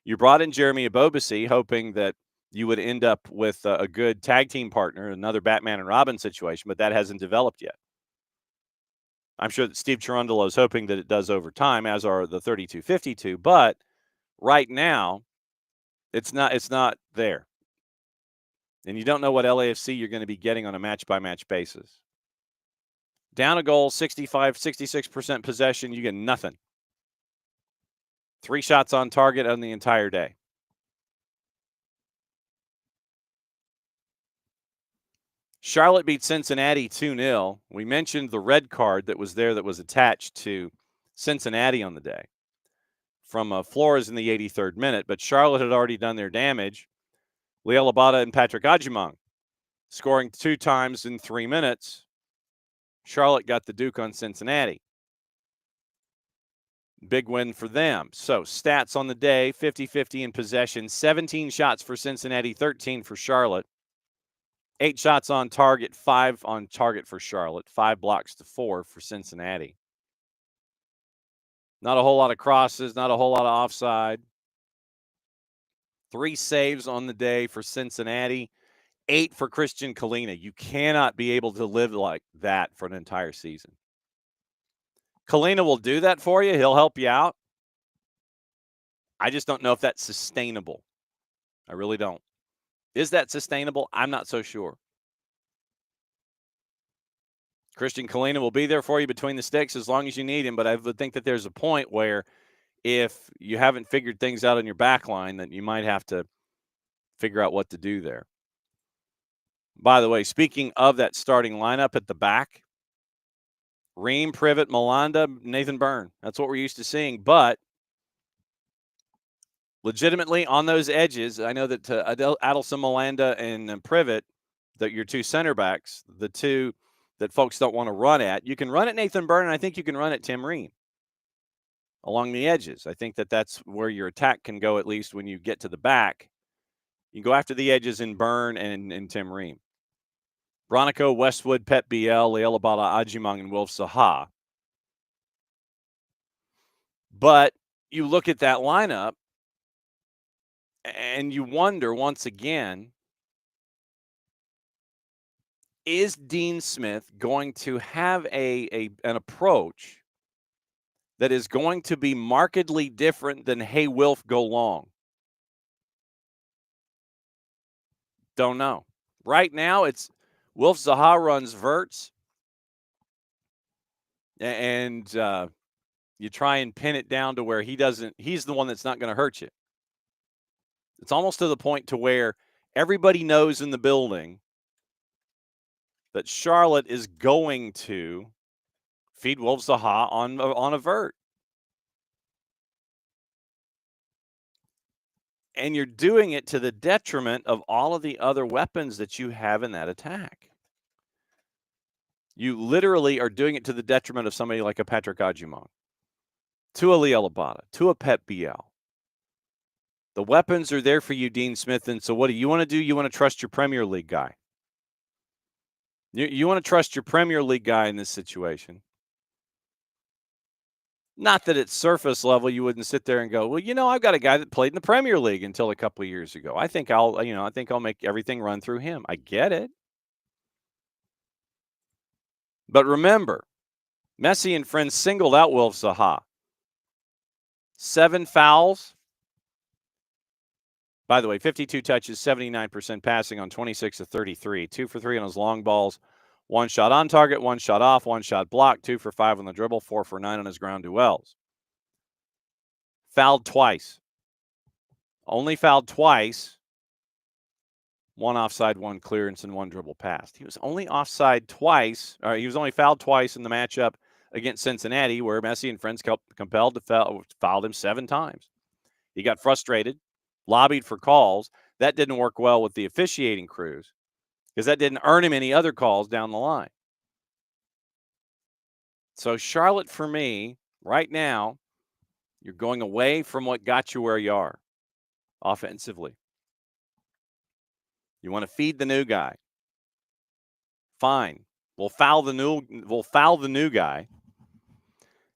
You brought in Jeremy Ebobisse, hoping that you would end up with a good tag team partner, another Batman and Robin situation, but that hasn't developed yet. I'm sure that Steve Cherundolo is hoping that it does over time, as are the 32-52. But right now, it's not there. And you don't know what LAFC you're going to be getting on a match-by-match basis. Down a goal, 65, 66% possession, you get nothing. 3 shots on target on the entire day. Charlotte beat Cincinnati 2-0. We mentioned the red card that was there that was attached to Cincinnati on the day from Flores in the 83rd minute, but Charlotte had already done their damage. Liel Abada and Patrick Ajimong scoring 2 times in 3 minutes. Charlotte got the Duke on Cincinnati. Big win for them. So stats on the day, 50-50 in possession, 17 shots for Cincinnati, 13 for Charlotte. 8 shots on target, 5 on target for Charlotte, 5 blocks to 4 for Cincinnati. Not a whole lot of crosses, not a whole lot of offside. 3 saves on the day for Cincinnati, 8 for Christian Kalina. You cannot be able to live like that for an entire season. Kalina will do that for you. He'll help you out. I just don't know if that's sustainable. I really don't. Is that sustainable? I'm not so sure. Christian Kalina will be there for you between the sticks as long as you need him, but I would think that there's a point where if you haven't figured things out on your back line, then you might have to figure out what to do there. By the way, speaking of that starting lineup at the back, Ream, Privet, Malanda, Nathan Byrne. That's what we're used to seeing. But legitimately on those edges, I know that Adelson, Malanda, and Privet, that your 2 center backs, the 2 that folks don't want to run at, you can run at Nathan Byrne, and I think you can run at Tim Ream along the edges. I think that that's where your attack can go, at least when you get to the back. You go after the edges in Byrne and Tim Ream. Bronico, Westwood, Pep Biel, Liel Abada, Ajimong, and Wilf Zaha. But you look at that lineup, and you wonder once again, is Dean Smith going to have an approach that is going to be markedly different than, hey, Wilf, go long? Don't know. Right now, it's Wilf Zaha runs verts, and you try and pin it down to where he's the one that's not going to hurt you. It's almost to the point to where everybody knows in the building that Charlotte is going to feed Wilf Zaha on a vert. And you're doing it to the detriment of all of the other weapons that you have in that attack. You literally are doing it to the detriment of somebody like a Patrick Ajimong, to a Liel Abada, to a Pep Biel. The weapons are there for you, Dean Smith, and so what do you want to do? You want to trust your Premier League guy. You want to trust your Premier League guy in this situation. Not that at surface level you wouldn't sit there and go, well, I've got a guy that played in the Premier League until a couple of years ago. I think I'll make everything run through him. I get it. But remember, Messi and friends singled out Wilf Zaha. 7 fouls. By the way, 52 touches, 79% passing on 26 of 33. 2 for 3 on his long balls. 1 shot on target, 1 shot off, 1 shot blocked, 2 for 5 on the dribble, 4 for 9 on his ground duels. Fouled twice. Only fouled twice. 1 offside, 1 clearance, and 1 dribble pass. He was only offside twice. He was only fouled twice in the matchup against Cincinnati, where Messi and friends compelled to fouled him 7 times. He got frustrated, lobbied for calls. That didn't work well with the officiating crews because that didn't earn him any other calls down the line. So Charlotte, for me, right now, You're going away from what got you where you are offensively. You want to feed the new guy. Fine. We'll foul the new guy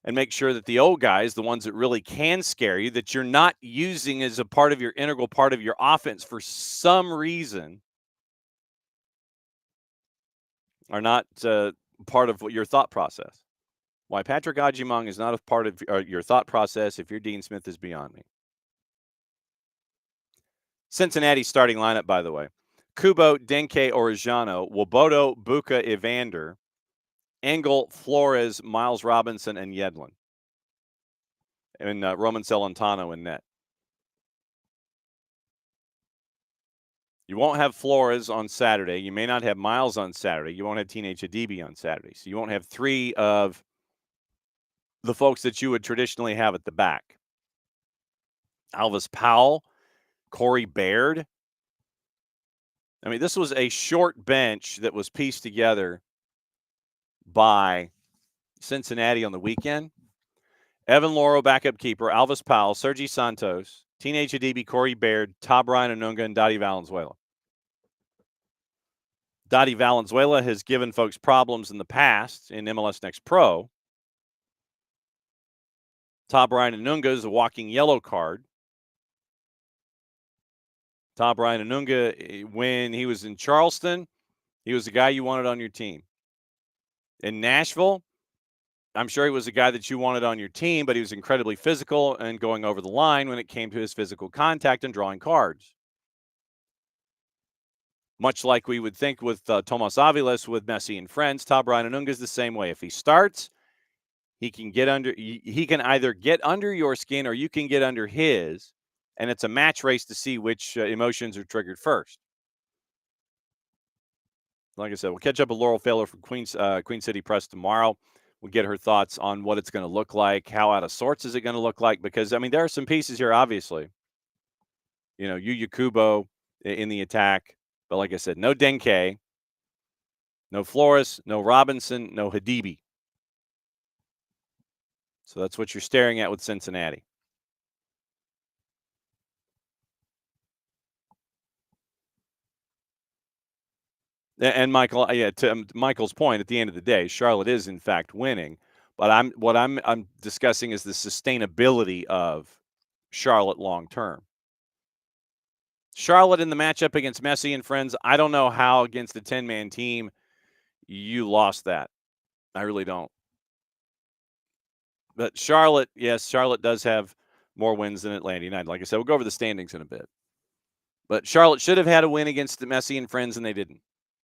and make sure that the old guys, the ones that really can scare you, that you're not using as a part of your integral part of your offense for some reason, are not part of your thought process. Why Patrick Ajimong is not a part of your thought process if you're Dean Smith is beyond me. Cincinnati's starting lineup, by the way. Kubo, Denke, Orejano, Wobodo, Buka, Evander, Engel, Flores, Miles Robinson, and Yedlin. And Roman Celentano in net. You won't have Flores on Saturday. You may not have Miles on Saturday. You won't have Teenage Adibi on Saturday. So you won't have three of the folks that you would traditionally have at the back. Alvis Powell, Corey Baird. I mean, this was a short bench that was pieced together by Cincinnati on the weekend. Evan Loro, backup keeper, Alvis Powell, Sergi Santos, Teenage Adibi, Corey Baird, Brian Anunga, and Dottie Valenzuela. Dottie Valenzuela has given folks problems in the past in MLS Next Pro. Brian Anunga is a walking yellow card. Brian Anunga, when he was in Charleston, he was the guy you wanted on your team. In Nashville, I'm sure he was a guy that you wanted on your team, but he was incredibly physical and going over the line when it came to his physical contact and drawing cards. Much like we would think with Tomas Aviles with Messi and friends, Brian Anunga is the same way. If he starts, he can either get under your skin or you can get under his, and it's a match race to see which emotions are triggered first. Like I said, we'll catch up with Laurel Failer from Queen City Press tomorrow. We'll get her thoughts on what it's going to look like. How out of sorts is it going to look like? Because, I mean, there are some pieces here, obviously. You know, Yuya Kubo in the attack. But like I said, no Denke, no Flores, no Robinson, no Hadibi. So that's what you're staring at with Cincinnati. And Michael, to Michael's point, at the end of the day, Charlotte is in fact winning. But I'm discussing is the sustainability of Charlotte long term. Charlotte in the matchup against Messi and friends, I don't know how against a 10-man team you lost that. I really don't. But Charlotte, yes, Charlotte does have more wins than Atlanta United. Like I said, we'll go over the standings in a bit. But Charlotte should have had a win against the Messi and friends, and they didn't.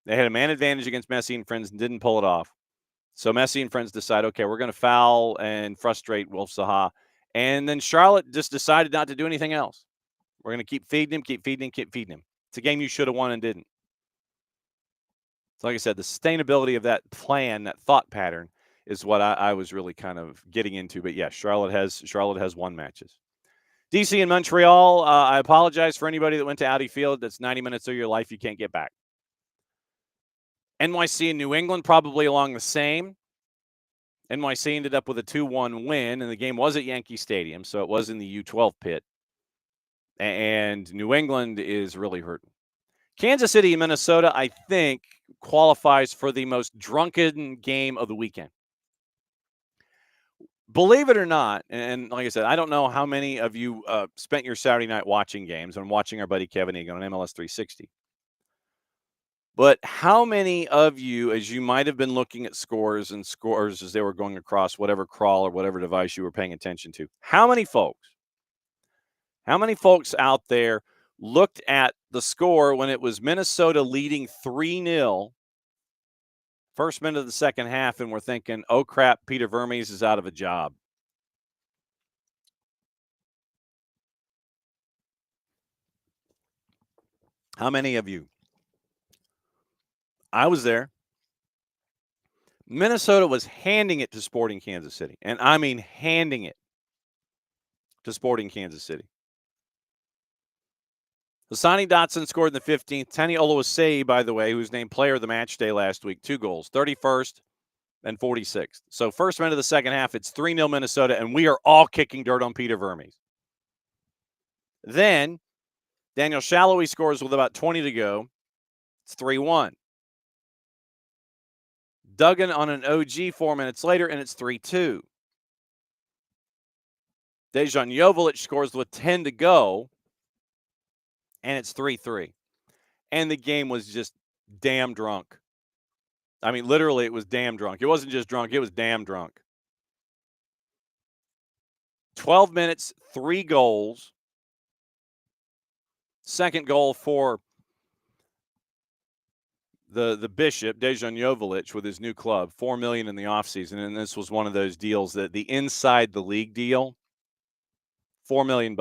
They had a man advantage against Messi and friends and didn't pull it off. So Messi and friends decide, okay, we're going to foul and frustrate Wolf Zaha. And then Charlotte just decided not to do anything else. We're going to keep feeding him. It's a game you should have won and didn't. So like I said, the sustainability of that plan, that thought pattern, is what I was really kind of getting into. But yeah, Charlotte has won matches. DC and Montreal, I apologize for anybody that went to Audi Field. That's 90 minutes of your life you can't get back. NYC and New England probably along the same. NYC ended up with a 2-1 win, and the game was at Yankee Stadium, so it was in the U12 pit. And New England is really hurting. Kansas City and Minnesota, I think, qualifies for the most drunken game of the weekend. Believe it or not, and like I said, I don't know how many of you spent your Saturday night watching games and watching our buddy Kevin Egan on MLS 360. But how many of you, as you might have been looking at scores as they were going across whatever crawl or whatever device you were paying attention to, how many folks out there looked at the score when it was Minnesota leading 3-0, first minute of the second half, and we're thinking, oh, crap, Peter Vermes is out of a job? How many of you? I was there. Minnesota was handing it to Sporting Kansas City, and I mean handing it to Sporting Kansas City. Hassani Dotson scored in the 15th. Tani Oluwaseyi, by the way, who was named player of the match day last week, 2 goals. 31st, and 46th. So first minute of the second half, it's 3-0 Minnesota, and we are all kicking dirt on Peter Vermes. Then Daniel Shallowy scores with about 20 to go. It's 3-1. Duggan on an OG 4 minutes later, and it's 3-2. Dejan Joveljic scores with 10 to go, and it's 3-3. And the game was just damn drunk. I mean, literally, it was damn drunk. It wasn't just drunk, it was damn drunk. 12 minutes, 3 goals. Second goal for the Bishop, Dejan Joveljic, with his new club, $4 million in the offseason. And this was one of those deals that the inside the league deal, $4 million.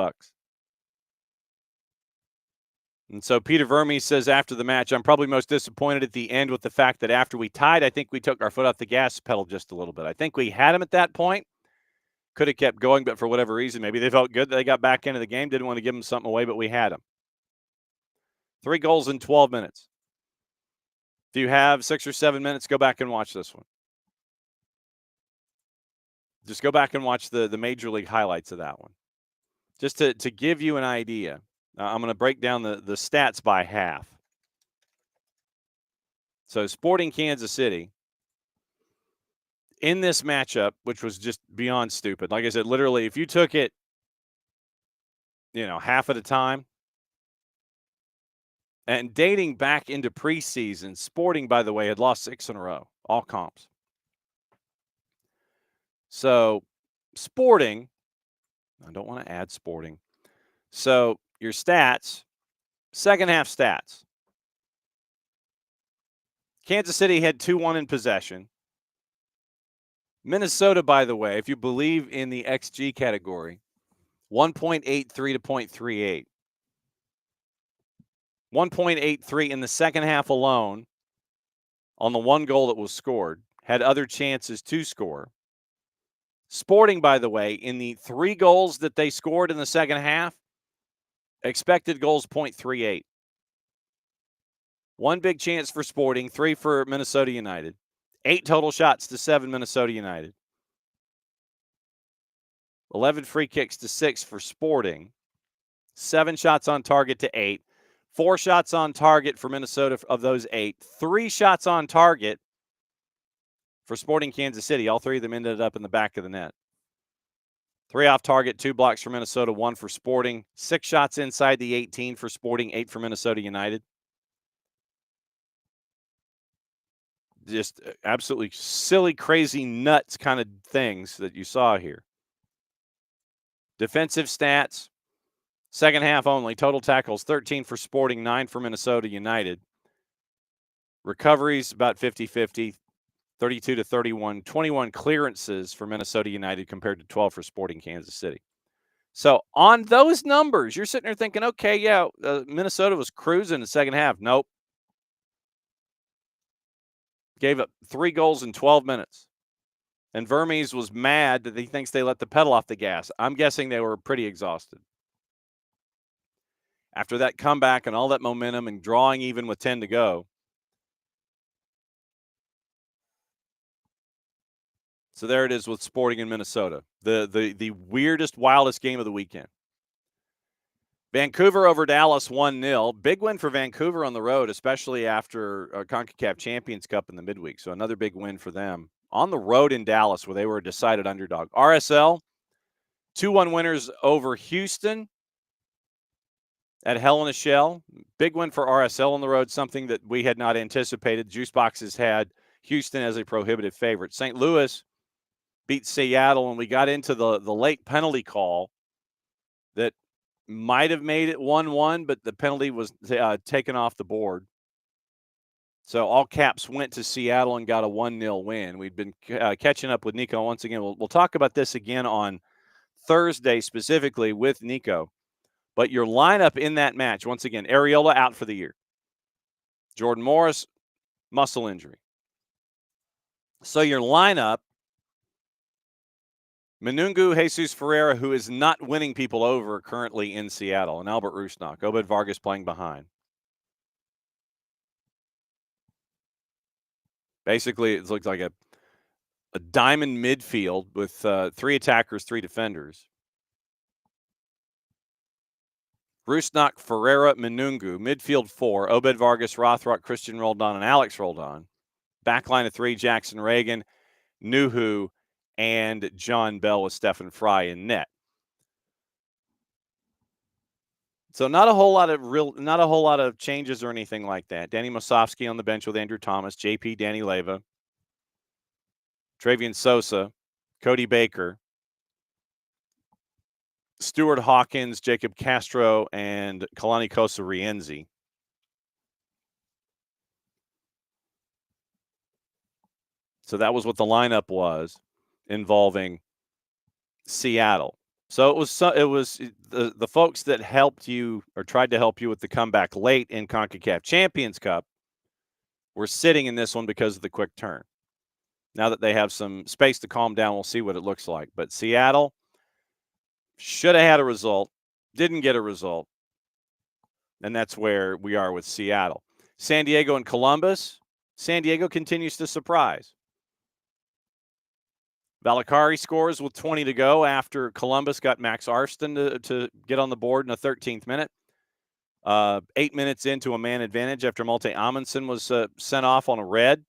And so Peter Vermes says after the match, I'm probably most disappointed at the end with the fact that after we tied, I think we took our foot off the gas pedal just a little bit. I think we had him at that point. Could have kept going, but for whatever reason, maybe they felt good that they got back into the game, didn't want to give them something away, but we had them. 3 goals in 12 minutes. If you have 6 or 7 minutes, go back and watch this one. Just go back and watch the Major League highlights of that one. Just to give you an idea. I'm going to break down the stats by half. So Sporting Kansas City, in this matchup, which was just beyond stupid. Like I said, literally, if you took it, half at a time, and dating back into preseason, Sporting, by the way, had lost 6 in a row, all comps. So Sporting, I don't want to add Sporting. So your stats, second half stats. Kansas City had 2-1 in possession. Minnesota, by the way, if you believe in the XG category, 1.83 to 0.38. 1.83 in the second half alone on the one goal that was scored. Had other chances to score. Sporting, by the way, in the 3 goals that they scored in the second half, expected goals 0.38. 1 big chance for Sporting, 3 for Minnesota United. 8 total shots to 7 Minnesota United. 11 free kicks to 6 for Sporting. 7 shots on target to 8. 4 shots on target for Minnesota of those 8. 3 shots on target for Sporting Kansas City. All 3 of them ended up in the back of the net. 3 off target, 2 blocks for Minnesota, 1 for Sporting. 6 shots inside the 18 for Sporting, 8 for Minnesota United. Just absolutely silly, crazy, nuts kind of things that you saw here. Defensive stats, second half only. Total tackles, 13 for Sporting, 9 for Minnesota United. Recoveries, about 50-50, 32 to 31. 21 clearances for Minnesota United compared to 12 for Sporting Kansas City. So on those numbers, you're sitting there thinking, okay, yeah, Minnesota was cruising in the second half. Nope. Gave up 3 goals in 12 minutes. And Vermes was mad that he thinks they let the pedal off the gas. I'm guessing they were pretty exhausted. After that comeback and all that momentum and drawing even with 10 to go. So there it is with Sporting in Minnesota. The weirdest, wildest game of the weekend. Vancouver over Dallas 1-0. Big win for Vancouver on the road, especially after CONCACAF Champions Cup in the midweek. So another big win for them on the road in Dallas where they were a decided underdog. RSL, 2-1 winners over Houston at Hell in a Shell. Big win for RSL on the road, something that we had not anticipated. Juice Boxes had Houston as a prohibitive favorite. St. Louis beat Seattle, and we got into the late penalty call that might have made it 1-1, but the penalty was taken off the board. So all caps went to Seattle and got a 1-0 win. We've been catching up with Nico once again. We'll talk about this again on Thursday specifically with Nico. But your lineup in that match, once again, Areola out for the year. Jordan Morris, muscle injury. So your lineup, Manungu, Jesus Ferreira, who is not winning people over currently in Seattle, and Albert Rusnak. Obed Vargas playing behind. Basically, it looks like a diamond midfield with 3 attackers, 3 defenders. Rusnak, Ferreira, Menungu. Midfield 4, Obed Vargas, Rothrock, Christian Roldan, and Alex Roldan. Backline of 3, Jackson Reagan, Nuhu, and John Bell with Stephen Fry in net. So not a whole lot of changes or anything like that. Danny Mosovsky on the bench with Andrew Thomas, JP, Danny Leyva, Travian Sosa, Cody Baker, Stuart Hawkins, Jacob Castro, and Kalani Kosa Rienzi. So that was what the lineup was involving Seattle. So it was the folks that helped you or tried to help you with the comeback late in CONCACAF Champions Cup were sitting in this one because of the quick turn. Now that they have some space to calm down, we'll see what it looks like. But Seattle should have had a result, didn't get a result, and that's where we are with Seattle. San Diego and Columbus. San Diego continues to surprise. Valakari scores with 20 to go after Columbus got Max Arston to get on the board in the 13th minute. 8 minutes into a man advantage after Malte Amundsen was sent off on a red.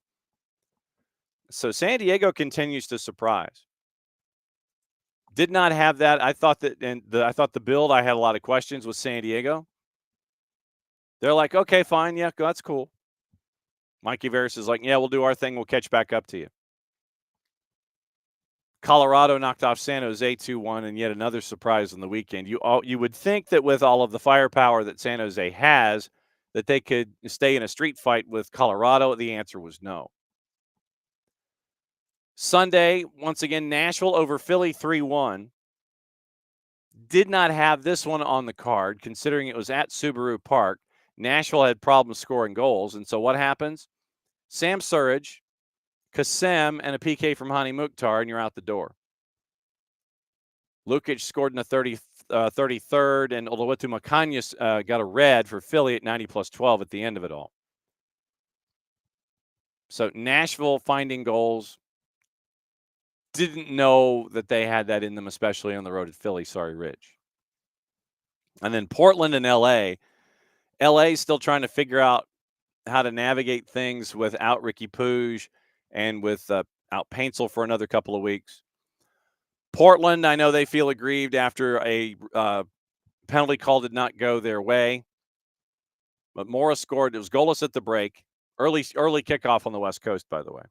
So San Diego continues to surprise. Did not have that. I thought the build, I had a lot of questions with San Diego. They're like, okay, fine. Yeah, that's cool. Mikey Veras is like, yeah, we'll do our thing. We'll catch back up to you. Colorado knocked off San Jose 2-1, and yet another surprise on the weekend. You would think that with all of the firepower that San Jose has, that they could stay in a street fight with Colorado. The answer was no. Sunday, once again, Nashville over Philly 3-1. Did not have this one on the card, considering it was at Subaru Park. Nashville had problems scoring goals, and so what happens? Sam Surridge, Kassem, and a PK from Hani Mukhtar, and you're out the door. Lukic scored in the 33rd, and Oluwetu Makanyas got a red for Philly at 90 plus 12 at the end of it all. So Nashville finding goals. Didn't know that they had that in them, especially on the road at Philly. Sorry, Rich. And then Portland and LA. LA still trying to figure out how to navigate things without Ricky Puig and with out Paintsel for another couple of weeks. Portland, I know they feel aggrieved after a penalty call did not go their way. But Morris scored. It was goalless at the break. Early kickoff on the West Coast, by the way.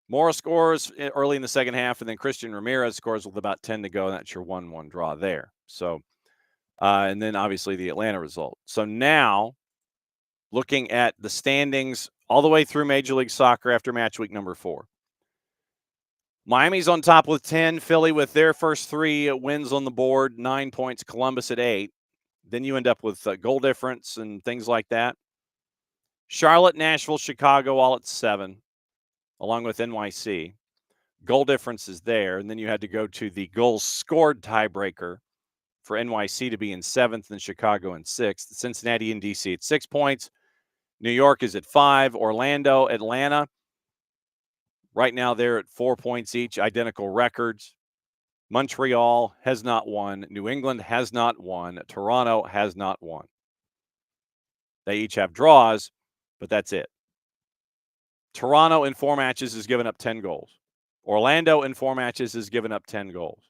Morris scores early in the second half, and then Christian Ramirez scores with about 10 to go, and that's your 1-1 draw there. So, and then obviously the Atlanta result. So now, looking at the standings all the way through Major League Soccer after match week number 4. Miami's on top with 10. Philly with their first 3 wins on the board, 9 points. Columbus at 8. Then you end up with goal difference and things like that. Charlotte, Nashville, Chicago all at 7. Along with NYC. Goal difference is there. And then you had to go to the goals scored tiebreaker for NYC to be in 7th and Chicago in 6th. Cincinnati and DC at 6 points. New York is at 5. Orlando, Atlanta. Right now they're at 4 points each, identical records. Montreal has not won. New England has not won. Toronto has not won. They each have draws, but that's it. Toronto in 4 matches has given up 10 goals. Orlando in 4 matches has given up 10 goals.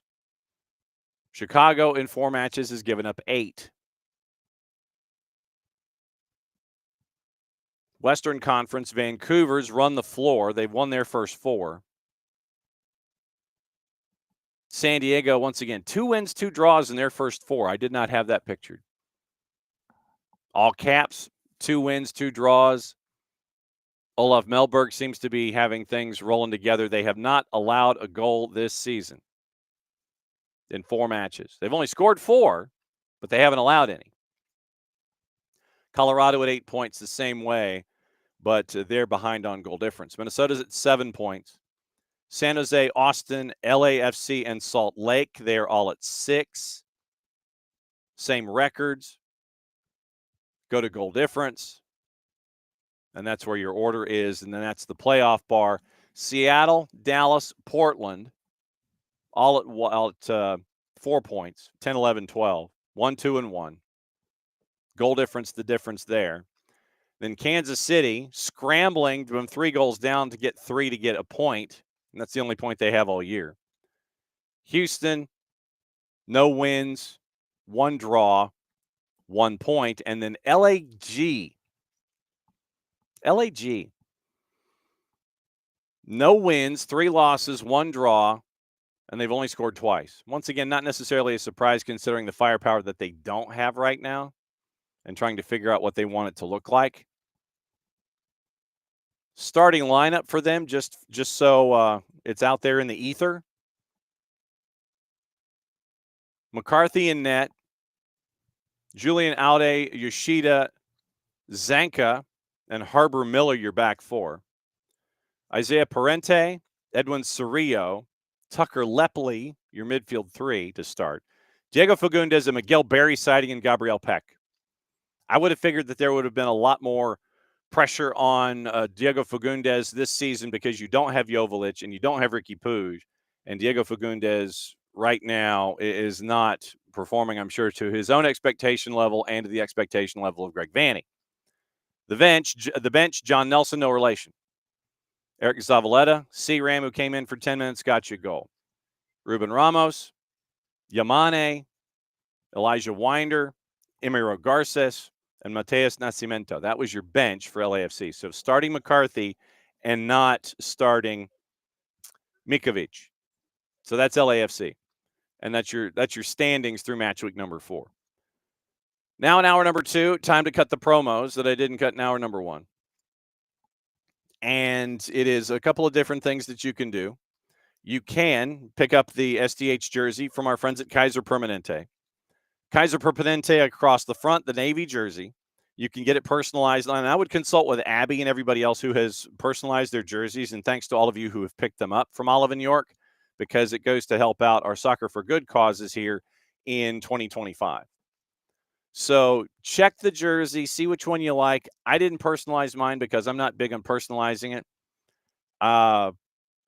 Chicago in 4 matches has given up 8. Western Conference, Vancouver's run the floor. They've won their first 4. San Diego, once again, 2 wins, 2 draws in their first 4. I did not have that pictured. All caps, 2 wins, 2 draws. Olaf Melberg seems to be having things rolling together. They have not allowed a goal this season in 4 matches. They've only scored 4, but they haven't allowed any. Colorado at 8 points the same way, but they're behind on goal difference. Minnesota's at 7 points. San Jose, Austin, LAFC, and Salt Lake, they're all at 6. Same records. Go to goal difference. And that's where your order is. And then that's the playoff bar. Seattle, Dallas, Portland, all at 4 points, 10, 11, 12, 1, 2, and 1. Goal difference, the difference there. Then Kansas City scrambling from 3 goals down to get 3 to get a point, and that's the only point they have all year. Houston, no wins, 1 draw, 1 point, and then LAG. No wins, 3 losses, 1 draw, and they've only scored twice. Once again, not necessarily a surprise considering the firepower that they don't have right now and trying to figure out what they want it to look like. Starting lineup for them, just so it's out there in the ether. McCarthy in net, Julian Aude, Yoshida, Zanka, and Harbor Miller, your back 4. Isaiah Parente, Edwin Cerrillo, Tucker Lepley, your midfield 3 to start. Diego Fagundes and Miguel Berry siding and Gabriel Peck. I would have figured that there would have been a lot more pressure on Diego Fagundes this season because you don't have Joveljic and you don't have Ricky Puig. And Diego Fagundes right now is not performing, I'm sure, to his own expectation level and to the expectation level of Greg Vanney. The bench, John Nelson, no relation. Eric Zavaleta, C-Ram, who came in for 10 minutes, got you a goal. Ruben Ramos, Yamane, Elijah Winder, Emiro Garces, and Mateus Nascimento. That was your bench for LAFC. So starting McCarthy and not starting Mikovic. So that's LAFC. And that's your standings through match week number 4. Now in hour number 2, time to cut the promos that I didn't cut in hour number 1. And it is a couple of different things that you can do. You can pick up the SDH jersey from our friends at Kaiser Permanente. Kaiser Permanente across the front, the navy jersey. You can get it personalized. And I would consult with Abby and everybody else who has personalized their jerseys. And thanks to all of you who have picked them up from Olive and York, because it goes to help out our Soccer for Good causes here in 2025. So check the jersey, see which one you like. I didn't personalize mine because I'm not big on personalizing it.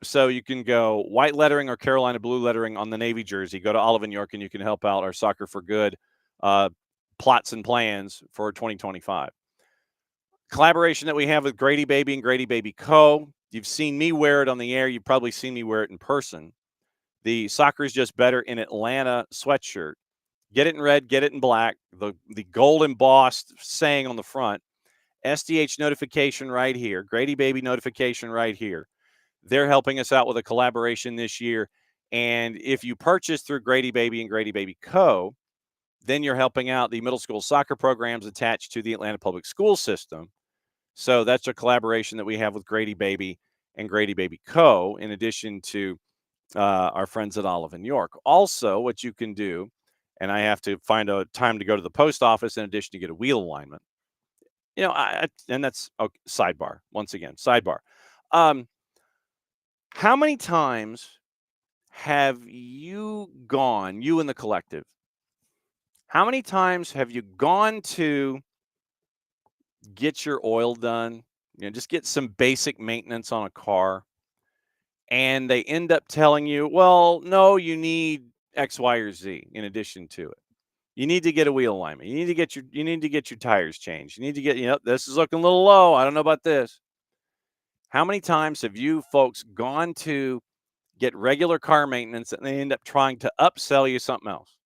So you can go white lettering or Carolina blue lettering on the navy jersey. Go to Olive and York and you can help out our Soccer for Good plots and plans for 2025. Collaboration that we have with Grady Baby and Grady Baby Co. You've seen me wear it on the air. You've probably seen me wear it in person. The Soccer is Just Better in Atlanta sweatshirt. Get it in red, get it in black. The gold embossed saying on the front. SDH notification right here. Grady Baby notification right here. They're helping us out with a collaboration this year. And if you purchase through Grady Baby and Grady Baby Co., then you're helping out the middle school soccer programs attached to the Atlanta Public School System. So that's a collaboration that we have with Grady Baby and Grady Baby Co., in addition to our friends at Olive and York. Also, what you can do, and I have to find a time to go to the post office in addition to get a wheel alignment. You know, and that's okay, sidebar. Once again, sidebar. How many times have you gone, you and the collective, how many times have you gone to get your oil done, you know, just get some basic maintenance on a car, and they end up telling you, well, no, you need X, Y, or Z in addition to it. You need to get a wheel alignment. You need to get your tires changed. You need to get, this is looking a little low. I don't know about this. How many times have you folks gone to get regular car maintenance and they end up trying to upsell you something else?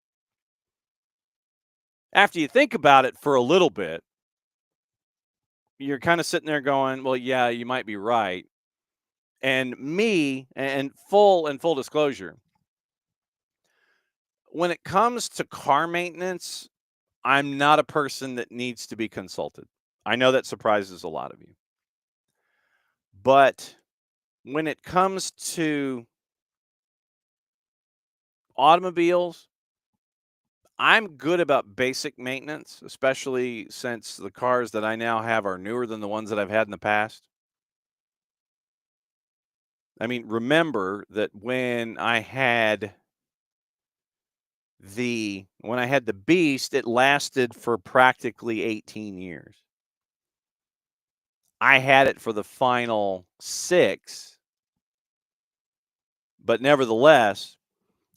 After you think about it for a little bit, you're kind of sitting there going, well, yeah, you might be right. And me, and full disclosure, when it comes to car maintenance, I'm not a person that needs to be consulted. I know that surprises a lot of you. But when it comes to automobiles, I'm good about basic maintenance, especially since the cars that I now have are newer than the ones that I've had in the past. I mean, remember that when I had the Beast, it lasted for practically 18 years. I had it for the final 6, But nevertheless,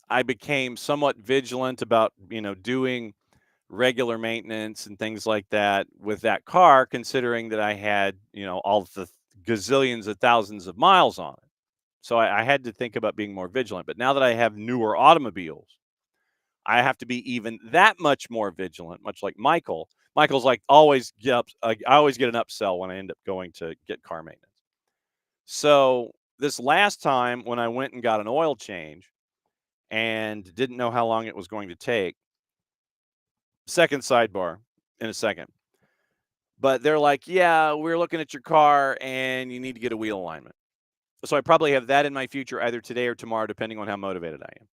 I became somewhat vigilant about, doing regular maintenance and things like that with that car, considering that I had, all the gazillions of thousands of miles on it. So I had to think about being more vigilant. But now that I have newer automobiles, I have to be even that much more vigilant, much like Michael. Michael's like always get up. I always get an upsell when I end up going to get car maintenance. So this last time when I went and got an oil change and didn't know how long it was going to take, second sidebar in a second. But they're like, yeah, we're looking at your car and you need to get a wheel alignment. So I probably have that in my future either today or tomorrow, depending on how motivated I am.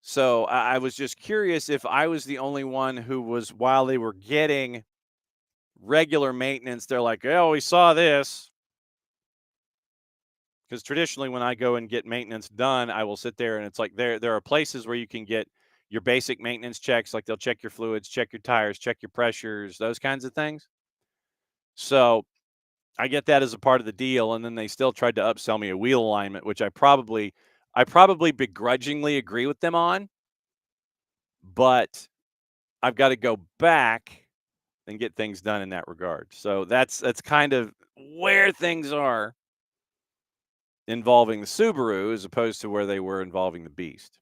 So I was just curious if I was the only one who was, while they were getting regular maintenance, they're like, oh, we saw this. Because traditionally, when I go and get maintenance done, I will sit there and it's like there are places where you can get your basic maintenance checks, like they'll check your fluids, check your tires, check your pressures, those kinds of things. So I get that as a part of the deal, and then they still tried to upsell me a wheel alignment, which I probably begrudgingly agree with them on, but I've got to go back and get things done in that regard. So that's kind of where things are involving the Subaru as opposed to where they were involving the Beast.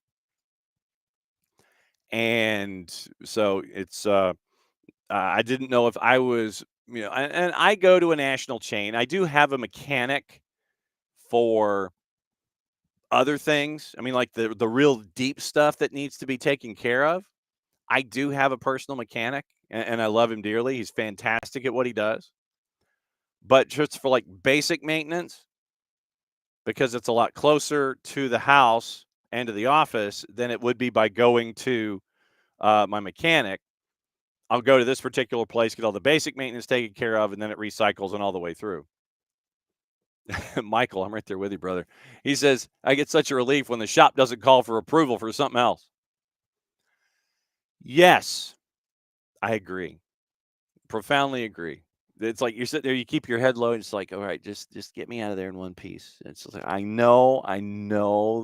And so it's I didn't know if I was, and I go to a national chain. I do have a mechanic for other things. I mean, like the real deep stuff that needs to be taken care of. I do have a personal mechanic, and I love him dearly. He's fantastic at what he does. But just for like basic maintenance, because it's a lot closer to the house and to the office than it would be by going to my mechanic, I'll go to this particular place, get all the basic maintenance taken care of, and then it recycles and all the way through. Michael, I'm right there with you, brother. He says, I get such a relief when the shop doesn't call for approval for something else. Yes, I agree. Profoundly agree. It's like you sit there, you keep your head low, and it's like, all right, just get me out of there in one piece. It's like, I know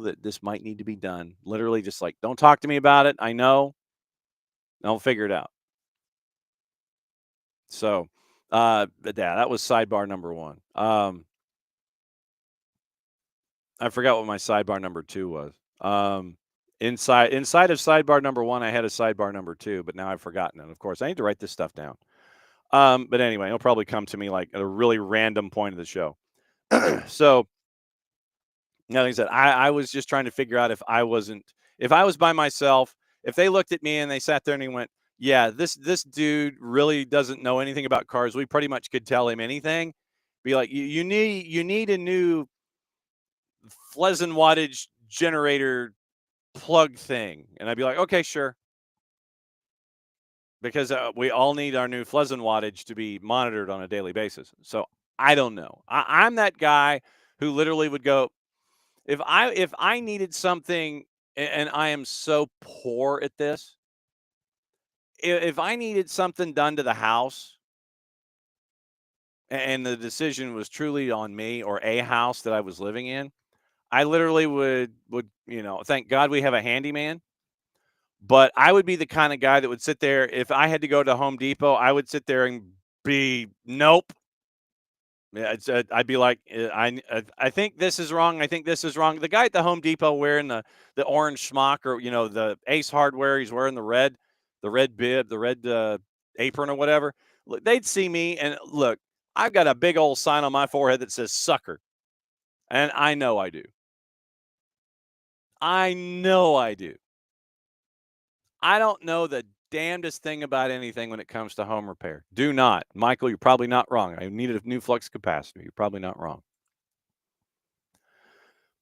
that this might need to be done. Literally, just like, don't talk to me about it. I know. I'll figure it out. So, but yeah, that was sidebar number one. I forgot what my sidebar number two was. Inside of sidebar number one, I had a sidebar number two, but now I've forgotten it. Of course, I need to write this stuff down. But anyway, it'll probably come to me like at a really random point of the show. So, like I said, I was just trying to figure out if I was by myself, if they looked at me and they sat there and he went, yeah, this dude really doesn't know anything about cars. We pretty much could tell him anything. Be like, you need a new Flezen wattage generator plug thing. And I'd be like, okay, sure. Because we all need our new Flezen wattage to be monitored on a daily basis. So I don't know. I'm that guy who literally would go, if I needed something, and I am so poor at this, if I needed something done to the house and the decision was truly on me or a house that I was living in, I literally would thank God we have a handyman. But I would be the kind of guy that would sit there. If I had to go to Home Depot, I would sit there and be, nope. Yeah, I'd be like, I think this is wrong. I think this is wrong. The guy at the Home Depot wearing the orange smock, or the Ace Hardware, he's wearing the red bib, the red apron or whatever. Look, they'd see me and look. I've got a big old sign on my forehead that says "sucker," and I know I do. I know I do. I don't know the damnedest thing about anything when it comes to home repair. Do not. Michael, you're probably not wrong. I needed a new flux capacitor. You're probably not wrong.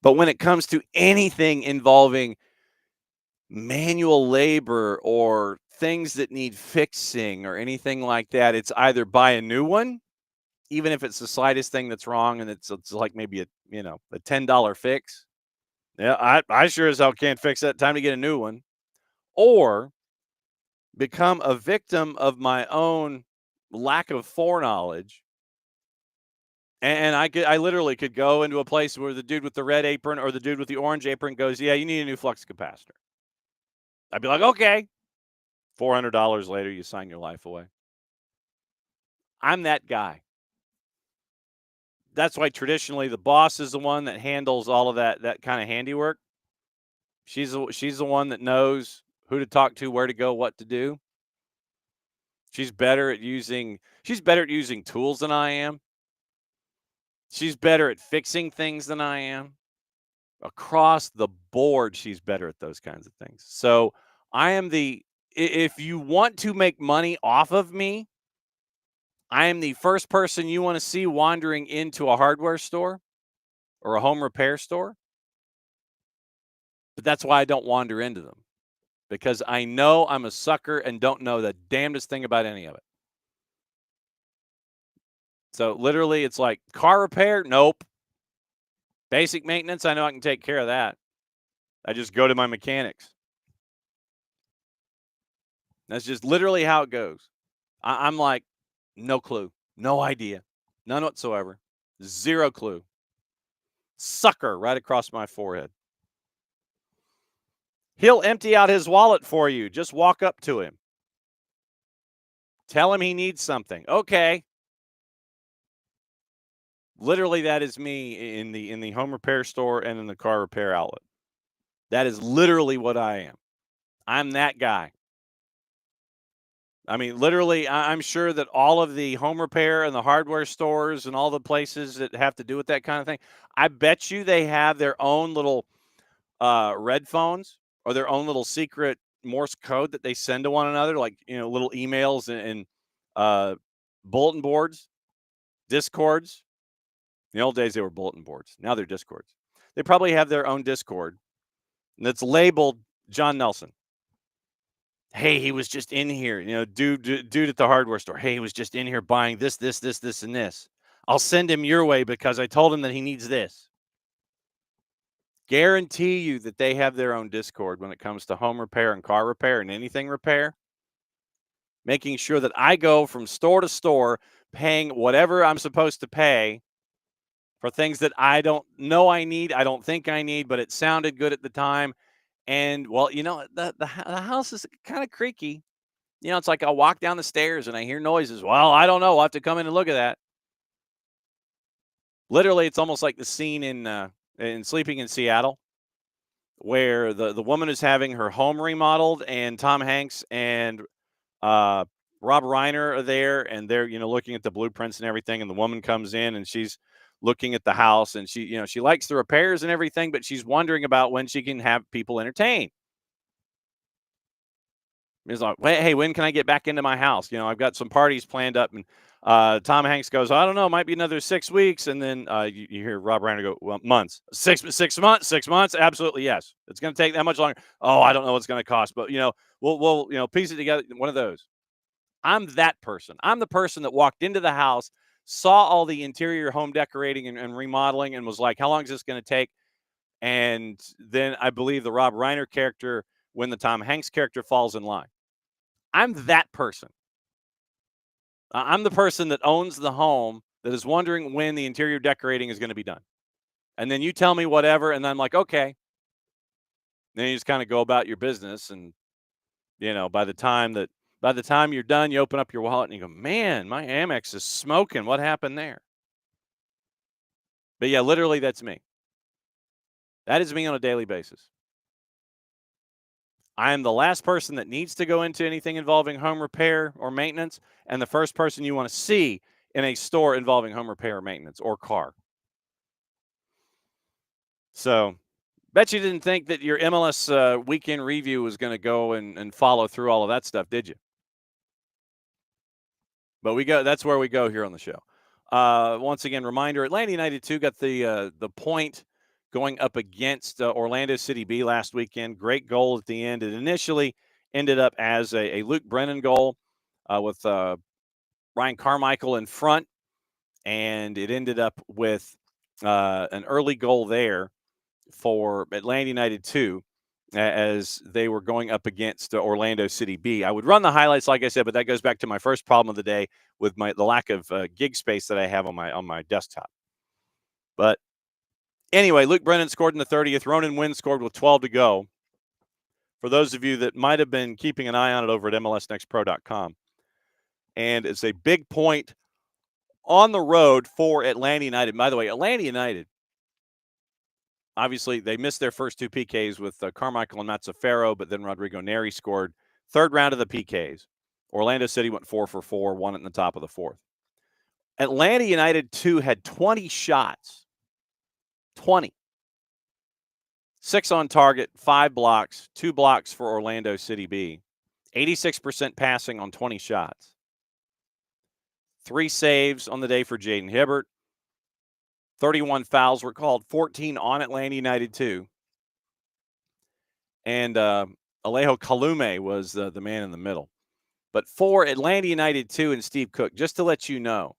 But when it comes to anything involving manual labor or things that need fixing or anything like that, it's either buy a new one, even if it's the slightest thing that's wrong and it's like maybe a $10 fix. Yeah, I sure as hell can't fix that. Time to get a new one. Or become a victim of my own lack of foreknowledge And I literally could go into a place where the dude with the red apron or the dude with the orange apron goes, "Yeah, you need a new flux capacitor." I'd be like, "Okay." $400 later, you sign your life away. I'm that guy. That's why traditionally the boss is the one that handles all of that kind of handiwork. She's the one that knows who to talk to, where to go, what to do. She's better at using tools than I am. She's better at fixing things than I am. Across the board, she's better at those kinds of things. So I am if you want to make money off of me, I am the first person you want to see wandering into a hardware store or a home repair store. But that's why I don't wander into them, because I know I'm a sucker and don't know the damnedest thing about any of it. So literally, it's like car repair, nope. Basic maintenance, I know I can take care of that. I just go to my mechanics. That's just literally how it goes. I'm like, no clue, no idea, none whatsoever, zero clue. Sucker right across my forehead. He'll empty out his wallet for you. Just walk up to him. Tell him he needs something. Okay. Literally, that is me in the home repair store and in the car repair outlet. That is literally what I am. I'm that guy. I mean, literally, I'm sure that all of the home repair and the hardware stores and all the places that have to do with that kind of thing, I bet you they have their own little red phones or their own little secret Morse code that they send to one another, like, little emails and uh, bulletin boards, discords. In the old days, they were bulletin boards. Now they're discords. They probably have their own Discord that's labeled John Nelson. Hey, he was just in here, dude at the hardware store. Hey, he was just in here buying this, and this. I'll send him your way because I told him that he needs this. Guarantee you that they have their own Discord when it comes to home repair and car repair and anything repair, making sure that I go from store to store paying whatever I'm supposed to pay for things that I don't know I need, I don't think I need, but it sounded good at the time. And, well, the house is kind of creaky. It's like I'll walk down the stairs and I hear noises. Well, I don't know. I'll have to come in and look at that. Literally, it's almost like the scene in Sleeping in Seattle, where the woman is having her home remodeled, and Tom Hanks and uh, Rob Reiner are there, and they're looking at the blueprints and everything. And the woman comes in and she's looking at the house, and she likes the repairs and everything, but she's wondering about when she can have people entertained. He's like, hey, when can I get back into my house? I've got some parties planned up. And Tom Hanks goes, I don't know, might be another 6 weeks. And then you hear Rob Reiner go, well, months, 6 months. Absolutely. Yes. It's going to take that much longer. Oh, I don't know what it's going to cost, but we'll piece it together. One of those. I'm that person. I'm the person that walked into the house, saw all the interior home decorating and remodeling, and was like, how long is this going to take? And then I believe the Rob Reiner character, when the Tom Hanks character falls in line. I'm that person. I'm the person that owns the home that is wondering when the interior decorating is going to be done. And then you tell me whatever, and I'm like, okay. Then you just kind of go about your business, and by the time you're done, you open up your wallet and you go, man, my Amex is smoking. What happened there? But yeah, literally, that's me. That is me on a daily basis. I am the last person that needs to go into anything involving home repair or maintenance, and the first person you want to see in a store involving home repair or maintenance or car. So, bet you didn't think that your MLS weekend review was going to go and follow through all of that stuff, did you? But that's where we go here on the show. Once again, reminder: Atlanta United 2 got the point going up against Orlando City B last weekend. Great goal at the end. It initially ended up as a Luke Brennan goal with Ryan Carmichael in front, and it ended up with an early goal there for Atlanta United 2. as they were going up against Orlando City B. I would run the highlights, like I said, but that goes back to my first problem of the day with the lack of gig space that I have on my desktop. But anyway, Luke Brennan scored in the 30th. Ronan Wynn scored with 12 to go. For those of you that might have been keeping an eye on it over at MLSNextPro.com. And it's a big point on the road for Atlanta United. By the way, Atlanta United, obviously, they missed their first two PKs with Carmichael and Mazzaferro, but then Rodrigo Neri scored. Third round of the PKs. Orlando City went 4 for 4, won it in the top of the fourth. Atlanta United, too, had 20 shots. 20. 6 on target, 5 blocks, 2 blocks for Orlando City B. 86% passing on 20 shots. 3 saves on the day for Jaden Hibbert. 31 fouls were called, 14 on Atlanta United, too. And Alejo Kalume was the man in the middle. But for Atlanta United, too, and Steve Cook, just to let you know,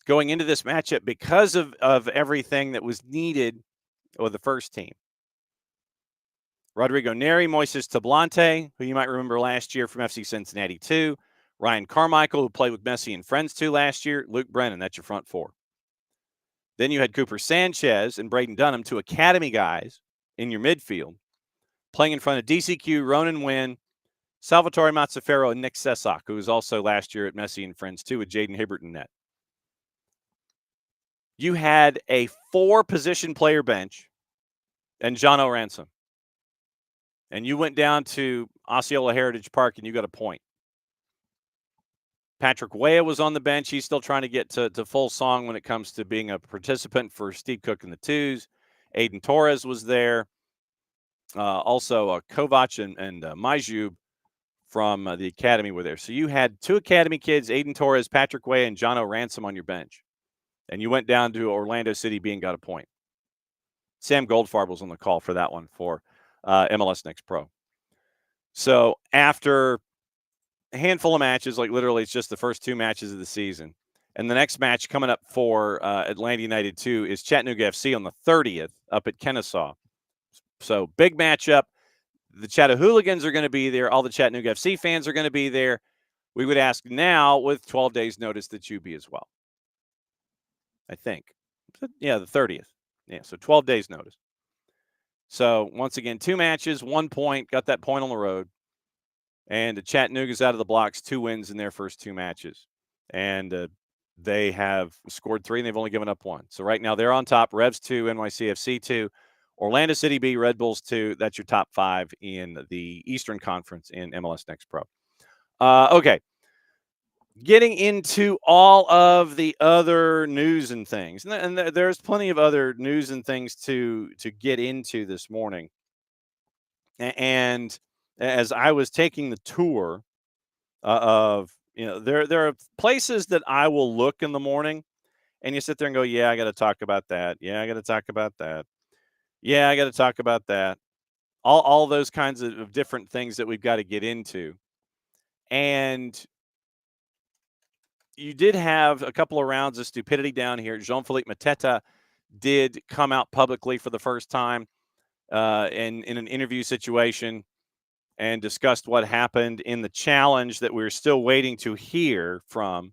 going into this matchup, because of everything that was needed with the first team, Rodrigo Neri, Moises Tablante, who you might remember last year from FC Cincinnati 2, Ryan Carmichael, who played with Messi and Friends 2 last year, Luke Brennan, that's your front four. Then you had Cooper Sanchez and Braden Dunham, 2 academy guys in your midfield, playing in front of DCQ, Ronan Wynn, Salvatore Mazzaferro, and Nick Sesak, who was also last year at Messi and Friends 2 with Jaden Hibbert in net. You had a 4-position player bench and John O'Ransom. And you went down to Osceola Heritage Park and you got a point. Patrick Weah was on the bench. He's still trying to get to full song when it comes to being a participant for Steve Cook and the Twos. Aiden Torres was there. Also, Kovac and Majub from the academy were there. So you had 2 academy kids, Aiden Torres, Patrick Weah, and John O'Ransom on your bench. And you went down to Orlando City B and got a point. Sam Goldfarb was on the call for that one for MLS Next Pro. So after a handful of matches, like literally it's just the first 2 matches of the season, and the next match coming up for Atlanta United 2 is Chattanooga FC on the 30th up at Kennesaw. So big matchup. The Chattahooligans are going to be there. All the Chattanooga FC fans are going to be there. We would ask now with 12 days notice that you be as well. I think. Yeah, the 30th. Yeah, so 12 days notice. So once again, 2 matches, 1 point, got that point on the road. And Chattanooga's out of the blocks, 2 wins in their first 2 matches. And they have scored 3 and they've only given up 1. So right now they're on top. Revs 2, NYCFC 2, Orlando City B, Red Bulls 2. That's your top 5 in the Eastern Conference in MLS Next Pro. Okay. Getting into all of the other news and things. And there's plenty of other news and things to get into this morning. And as I was taking the tour of, there are places that I will look in the morning and you sit there and go, yeah, I got to talk about that. Yeah, I got to talk about that. Yeah, I got to talk about that. All those kinds of different things that we've got to get into. And you did have a couple of rounds of stupidity down here. Jean-Philippe Mateta did come out publicly for the first time in an interview situation and discussed what happened in the challenge that we're still waiting to hear from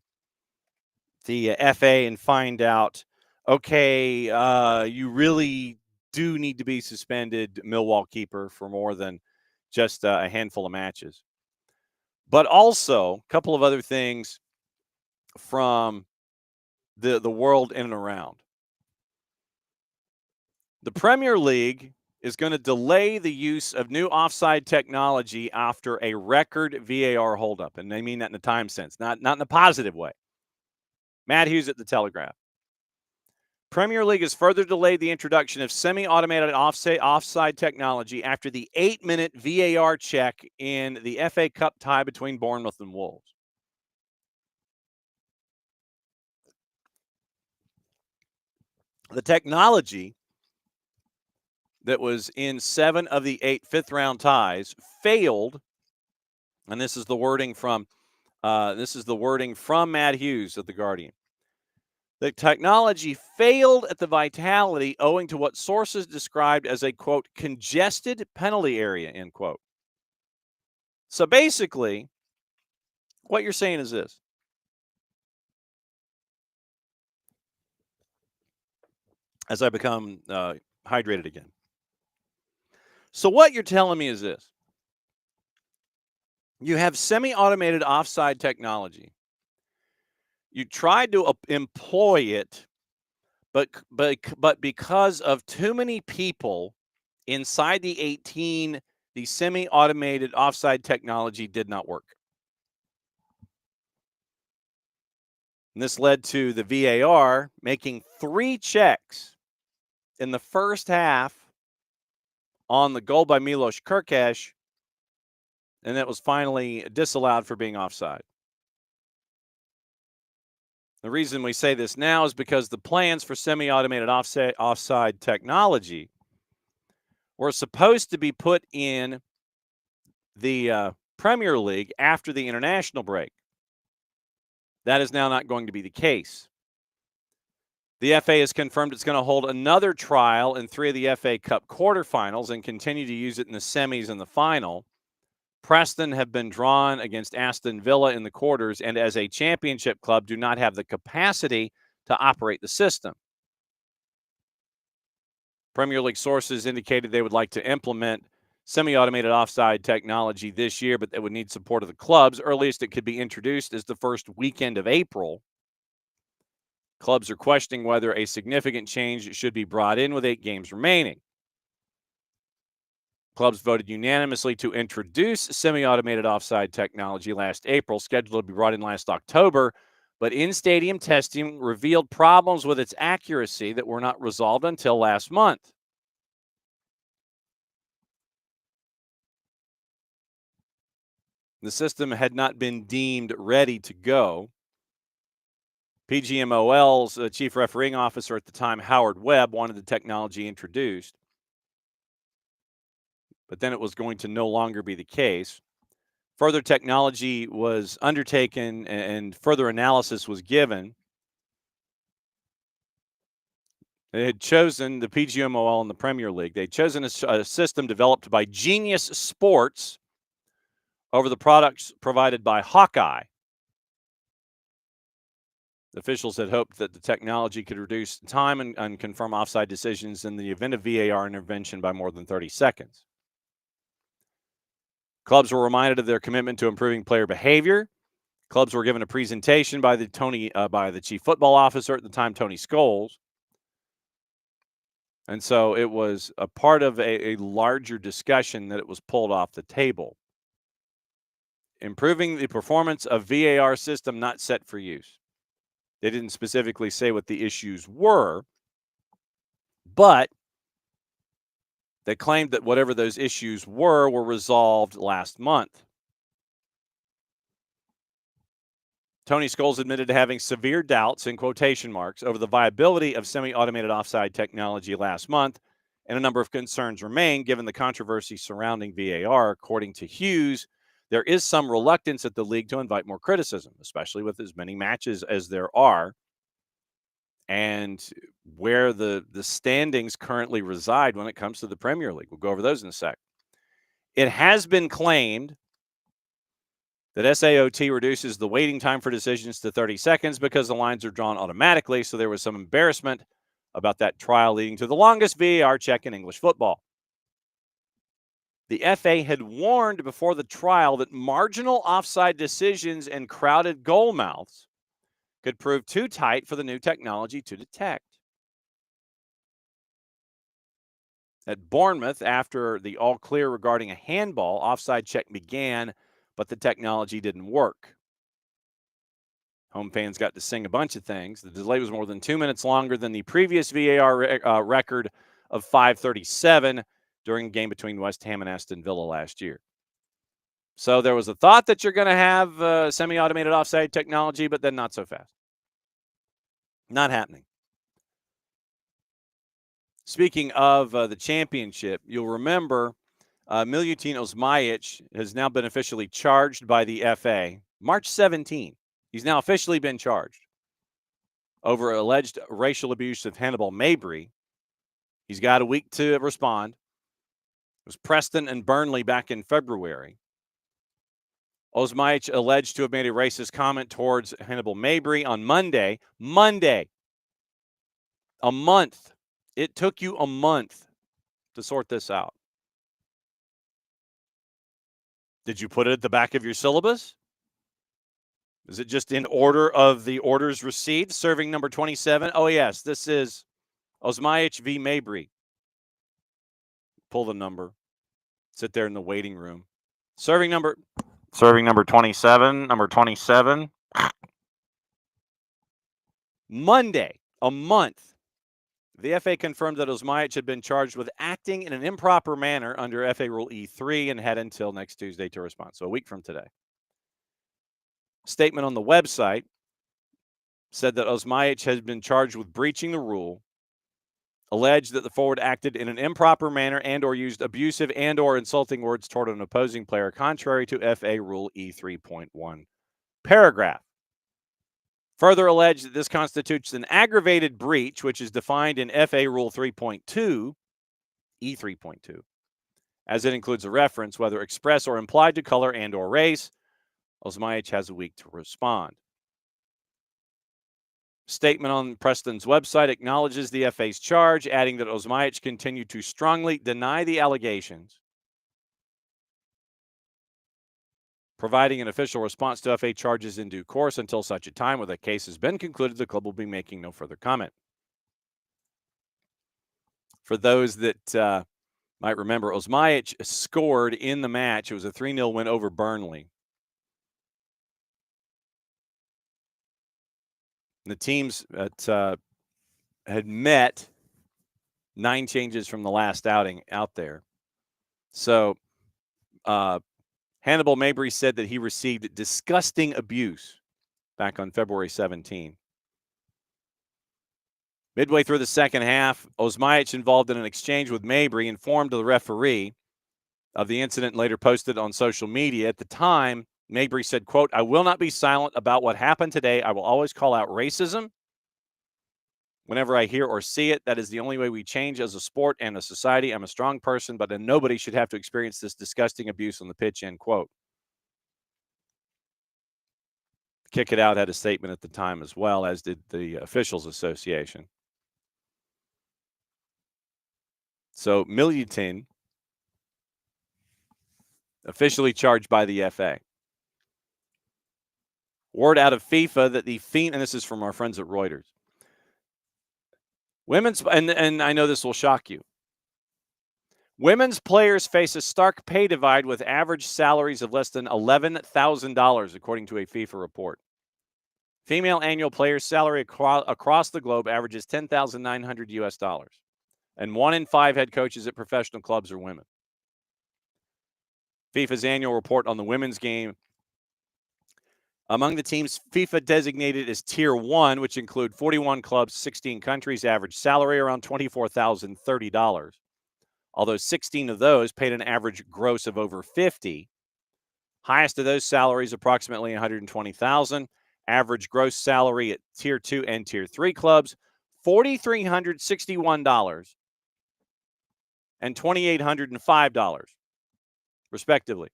the FA and find out, okay, you really do need to be suspended, Millwall keeper, for more than just a handful of matches. But also a couple of other things from the world in and around. The Premier League is going to delay the use of new offside technology after a record VAR holdup. And they mean that in a time sense, not in a positive way. Matt Hughes at The Telegraph. Premier League has further delayed the introduction of semi-automated offside technology after the 8-minute VAR check in the FA Cup tie between Bournemouth and Wolves. The technology that was in 7 of the 8 fifth-round ties failed, and this is the wording from Matt Hughes of The Guardian. The technology failed at the vitality owing to what sources described as a, quote, congested penalty area, end quote. So basically, what you're saying is this. As I become hydrated again. So what you're telling me is this. You have semi-automated offside technology. You tried to employ it, but because of too many people inside the 18, the semi-automated offside technology did not work. And this led to the VAR making 3 checks in the first half on the goal by Milos Kerkez, and that was finally disallowed for being offside. The reason we say this now is because the plans for semi-automated offside technology were supposed to be put in the Premier League after the international break. That is now not going to be the case. The FA has confirmed it's going to hold another trial in 3 of the FA Cup quarterfinals and continue to use it in the semis and the final. Preston have been drawn against Aston Villa in the quarters, and as a championship club, do not have the capacity to operate the system. Premier League sources indicated they would like to implement semi-automated offside technology this year, but they would need support of the clubs. Earliest it could be introduced is the first weekend of April. Clubs are questioning whether a significant change should be brought in with 8 games remaining. Clubs voted unanimously to introduce semi-automated offside technology last April, scheduled to be brought in last October, but in-stadium testing revealed problems with its accuracy that were not resolved until last month. The system had not been deemed ready to go. PGMOL's chief refereeing officer at the time, Howard Webb, wanted the technology introduced, but then it was going to no longer be the case. Further technology was undertaken and further analysis was given. They had chosen the PGMOL in the Premier League. They'd chosen a system developed by Genius Sports over the products provided by Hawkeye. The officials had hoped that the technology could reduce time and confirm offside decisions in the event of VAR intervention by more than 30 seconds. Clubs were reminded of their commitment to improving player behavior. Clubs were given a presentation by the chief football officer at the time, Tony Scholes. And so it was a part of a larger discussion that it was pulled off the table. Improving the performance of VAR system not set for use. They didn't specifically say what the issues were, but they claimed that whatever those issues were resolved last month. Tony Scholes admitted to having severe doubts, in quotation marks, over the viability of semi-automated offside technology last month, and a number of concerns remain given the controversy surrounding VAR. According to Hughes, there is some reluctance at the league to invite more criticism, especially with as many matches as there are, and where the standings currently reside when it comes to the Premier League. We'll go over those in a sec. It has been claimed that SAOT reduces the waiting time for decisions to 30 seconds because the lines are drawn automatically, so there was some embarrassment about that trial leading to the longest VAR check in English football. The FA had warned before the trial that marginal offside decisions and crowded goal mouths could prove too tight for the new technology to detect. At Bournemouth, after the all clear regarding a handball, offside check began, but the technology didn't work. Home fans got to sing a bunch of things. The delay was more than 2 minutes longer than the previous VAR record of 5:37 during a game between West Ham and Aston Villa last year. So there was a thought that you're going to have semi-automated offside technology, but then not so fast. Not happening. Speaking of the championship, you'll remember Milutino's Zmajic has now been officially charged by the FA. March 17. He's now officially been charged. over alleged racial abuse of Hannibal Mabry. He's got a week to respond. It was Preston and Burnley back in February. Osmaic alleged to have made a racist comment towards Hannibal Mabry on Monday. A month. It took you a month to sort this out. Did you put it at the back of your syllabus? Is it just in order of the orders received? Serving number 27. Oh, yes, this is Osmaic v. Mabry. Pull the number. Sit there in the waiting room. Serving number 27. Number 27. Monday, a month. The FA confirmed that Osmaic had been charged with acting in an improper manner under FA Rule E3 and had until next Tuesday to respond. So a week from today. Statement on the website said that Osmaic has been charged with breaching the rule, alleged that the forward acted in an improper manner and or used abusive and or insulting words toward an opposing player, contrary to FA Rule E3.1 paragraph. Further alleged that this constitutes an aggravated breach, which is defined in FA Rule 3.2, E3.2, as it includes a reference, whether express or implied, to color and or race. Osmaic has a week to respond. Statement on Preston's website acknowledges the FA's charge, adding that Osmaic continued to strongly deny the allegations, providing an official response to FA charges in due course. Until such a time where the case has been concluded, the club will be making no further comment. For those that might remember, Osmaic scored in the match. It was a 3-0 win over Burnley. The teams had met 9 changes from the last outing out there. So Hannibal Mabry said that he received disgusting abuse back on February 17. Midway through the second half, Osmaic, involved in an exchange with Mabry, informed the referee of the incident and later posted on social media. At the time, Mabry said, quote, "I will not be silent about what happened today. I will always call out racism whenever I hear or see it. That is the only way we change as a sport and a society. I'm a strong person, but nobody should have to experience this disgusting abuse on the pitch," end quote. Kick It Out had a statement at the time as well, as did the Officials Association. So Miliutin officially charged by the FA. Word out of FIFA that and this is from our friends at Reuters. And I know this will shock you. Women's players face a stark pay divide with average salaries of less than $11,000, according to a FIFA report. Female annual players' salary across the globe averages $10,900 US, and 1 in 5 head coaches at professional clubs are women. FIFA's annual report on the women's game. Among the teams FIFA designated as Tier 1, which include 41 clubs, 16 countries, average salary around $24,030. Although 16 of those paid an average gross of over $50,000. Highest of those salaries, approximately $120,000. Average gross salary at Tier 2 and Tier 3 clubs, $4,361 and $2,805, respectively.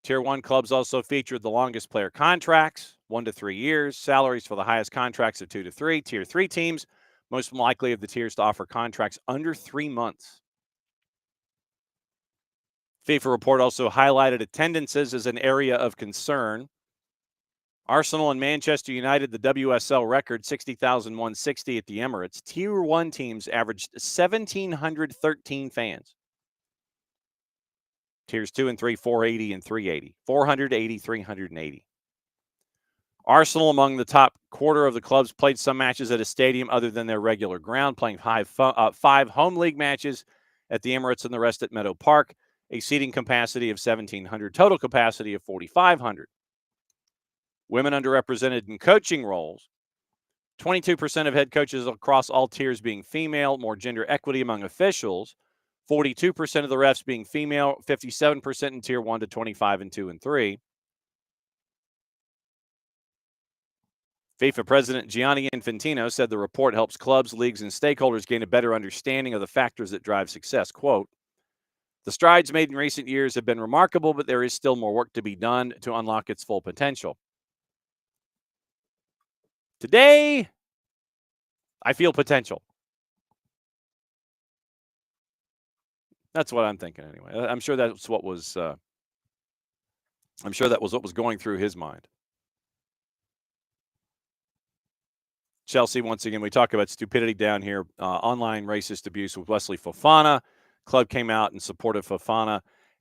Tier 1 clubs also featured the longest player contracts, 1 to 3 years, salaries for the highest contracts of 2 to 3. Tier 3 teams, most likely of the tiers to offer contracts under 3 months. FIFA report also highlighted attendances as an area of concern. Arsenal and Manchester United, the WSL record, 60,160 at the Emirates. Tier 1 teams averaged 1,713 fans. Tiers 2 and 3, 480 and 380. 480, 380. Arsenal, among the top quarter of the clubs, played some matches at a stadium other than their regular ground, playing 5 home league matches at the Emirates and the rest at Meadow Park, a seating capacity of 1,700, total capacity of 4,500. Women underrepresented in coaching roles. 22% of head coaches across all tiers being female, more gender equity among officials. 42% of the refs being female, 57% in Tier 1 to 25 and 2 and 3. FIFA President Gianni Infantino said the report helps clubs, leagues, and stakeholders gain a better understanding of the factors that drive success. Quote, the strides made in recent years have been remarkable, but there is still more work to be done to unlock its full potential. Today, I feel potential. That's what I'm thinking anyway. I'm sure that's what was. I'm sure that was what was going through his mind. Chelsea, once again, we talk about stupidity down here. Online racist abuse with Wesley Fofana. Club came out in support of Fofana,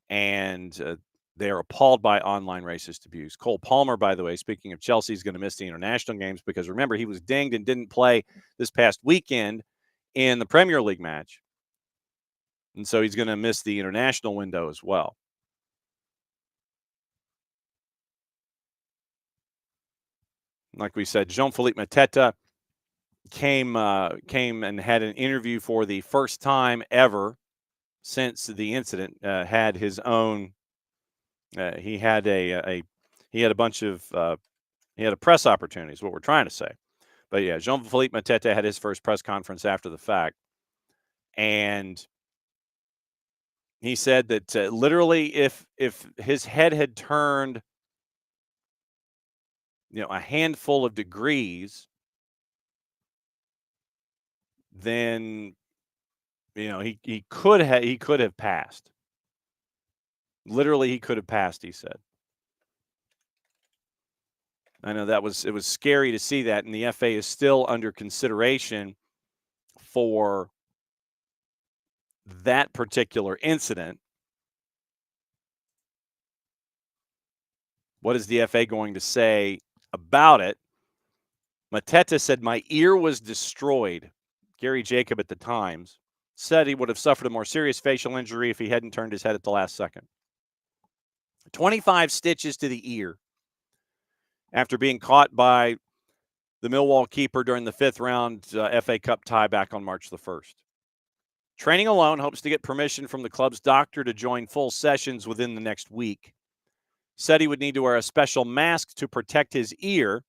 and they are appalled by online racist abuse. Cole Palmer, by the way, speaking of Chelsea, is going to miss the international games because remember, he was dinged and didn't play this past weekend in the Premier League match. And so he's going to miss the international window as well. Like we said, Jean-Philippe Mateta came and had an interview for the first time ever since the incident. Had his own. He had a bunch of he had a press opportunity. Is what we're trying to say. But yeah, Jean-Philippe Mateta had his first press conference after the fact, and he said that literally, if his head had turned, a handful of degrees, then he could have passed. Literally, he could have passed. He said. I know it was scary to see that, and the FA is still under consideration for that particular incident. What is the FA going to say about it? Mateta said, my ear was destroyed. Gary Jacob at the Times said he would have suffered a more serious facial injury if he hadn't turned his head at the last second. 25 stitches to the ear after being caught by the Millwall keeper during the 5th round FA Cup tie back on March the 1st. Training alone, hopes to get permission from the club's doctor to join full sessions within the next week. Said he would need to wear a special mask to protect his ear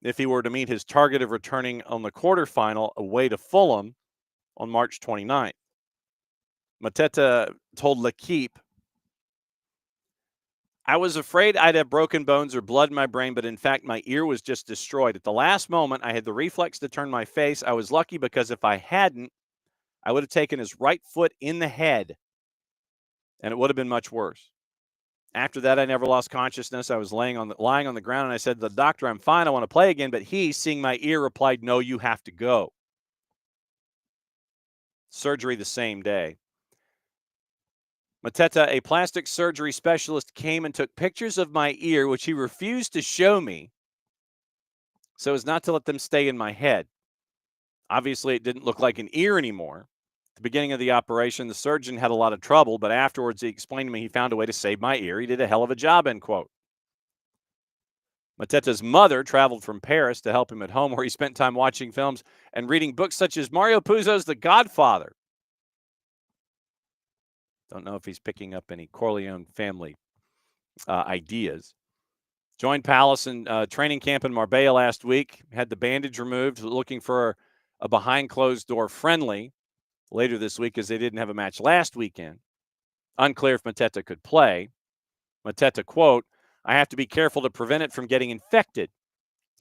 if he were to meet his target of returning on the quarterfinal away to Fulham on March 29th. Mateta told L'Equipe, I was afraid I'd have broken bones or blood in my brain, but in fact, my ear was just destroyed. At the last moment, I had the reflex to turn my face. I was lucky because if I hadn't, I would have taken his right foot in the head, and it would have been much worse. After that, I never lost consciousness. I was lying on the ground, and I said to the doctor, I'm fine. I want to play again. But he, seeing my ear, replied, no, you have to go. Surgery the same day. Mateta, a plastic surgery specialist, came and took pictures of my ear, which he refused to show me so as not to let them stay in my head. Obviously, it didn't look like an ear anymore. At the beginning of the operation, the surgeon had a lot of trouble, but afterwards he explained to me he found a way to save my ear. He did a hell of a job, end quote. Mateta's mother traveled from Paris to help him at home, where he spent time watching films and reading books such as Mario Puzo's The Godfather. Don't know if he's picking up any Corleone family ideas. Joined Palace in training camp in Marbella last week. Had the bandage removed, looking for a behind closed door friendly later this week as they didn't have a match last weekend. Unclear if Mateta could play. Mateta, quote, I have to be careful to prevent it from getting infected.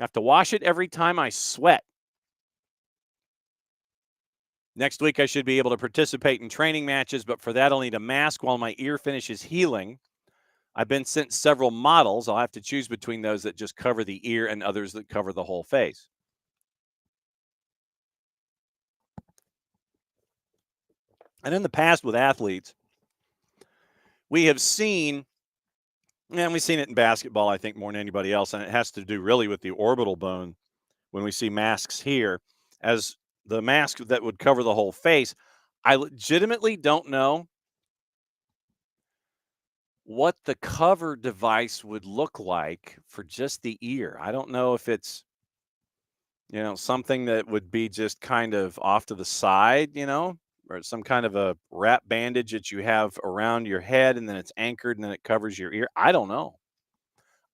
I have to wash it every time I sweat. Next week, I should be able to participate in training matches, but for that, I'll need a mask while my ear finishes healing. I've been sent several models. I'll have to choose between those that just cover the ear and others that cover the whole face. And in the past with athletes, we have seen, and we've seen it in basketball, I think, more than anybody else, and it has to do really with the orbital bone when we see masks here as the mask that would cover the whole face. I legitimately don't know what the cover device would look like for just the ear. I don't know if it's, something that would be just kind of off to the side, or some kind of a wrap bandage that you have around your head and then it's anchored and then it covers your ear. I don't know.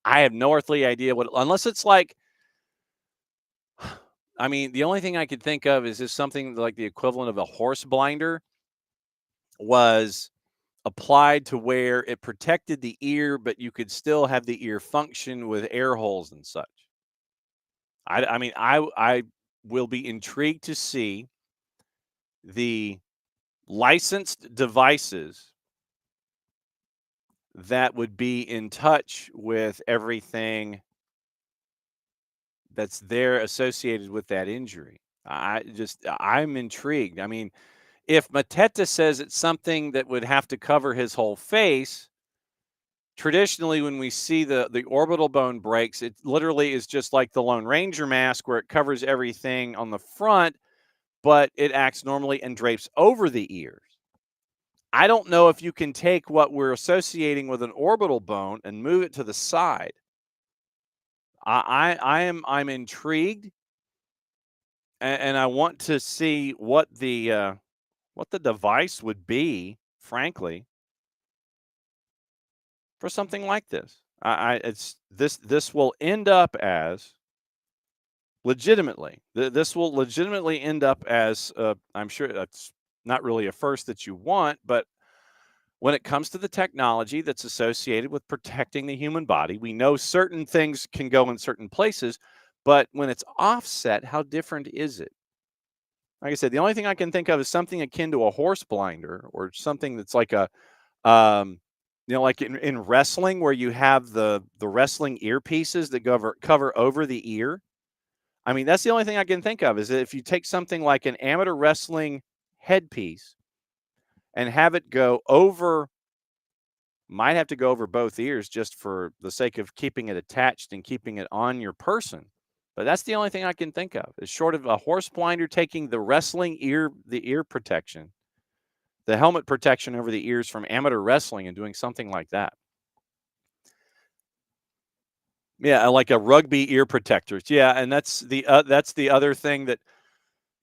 I have no earthly idea unless it's like I mean, the only thing I could think of is just something like the equivalent of a horse blinder was applied to where it protected the ear, but you could still have the ear function with air holes and such. I mean, I will be intrigued to see the licensed devices that would be in touch with everything that's there associated with that injury. I'm intrigued. I mean, if Mateta says it's something that would have to cover his whole face, traditionally when we see the orbital bone breaks, it literally is just like the Lone Ranger mask where it covers everything on the front, but it acts normally and drapes over the ears. I don't know if you can take what we're associating with an orbital bone and move it to the side. I'm intrigued, and I want to see what the device would be, frankly, for something like this. I it's this will end up as legitimately. This will legitimately end up as I'm sure that's not really a first that you want, but when it comes to the technology that's associated with protecting the human body, we know certain things can go in certain places, but when it's offset, how different is it? Like I said, the only thing I can think of is something akin to a horse blinder or something that's like a, um, like in wrestling where you have the wrestling earpieces that cover over the ear. I mean, that's the only thing I can think of is that if you take something like an amateur wrestling headpiece and have it go over, might have to go over both ears just for the sake of keeping it attached and keeping it on your person. But that's the only thing I can think of is short of a horse blinder taking the ear protection, the helmet protection over the ears from amateur wrestling and doing something like that. Yeah, like a rugby ear protectors. Yeah, and that's the other thing that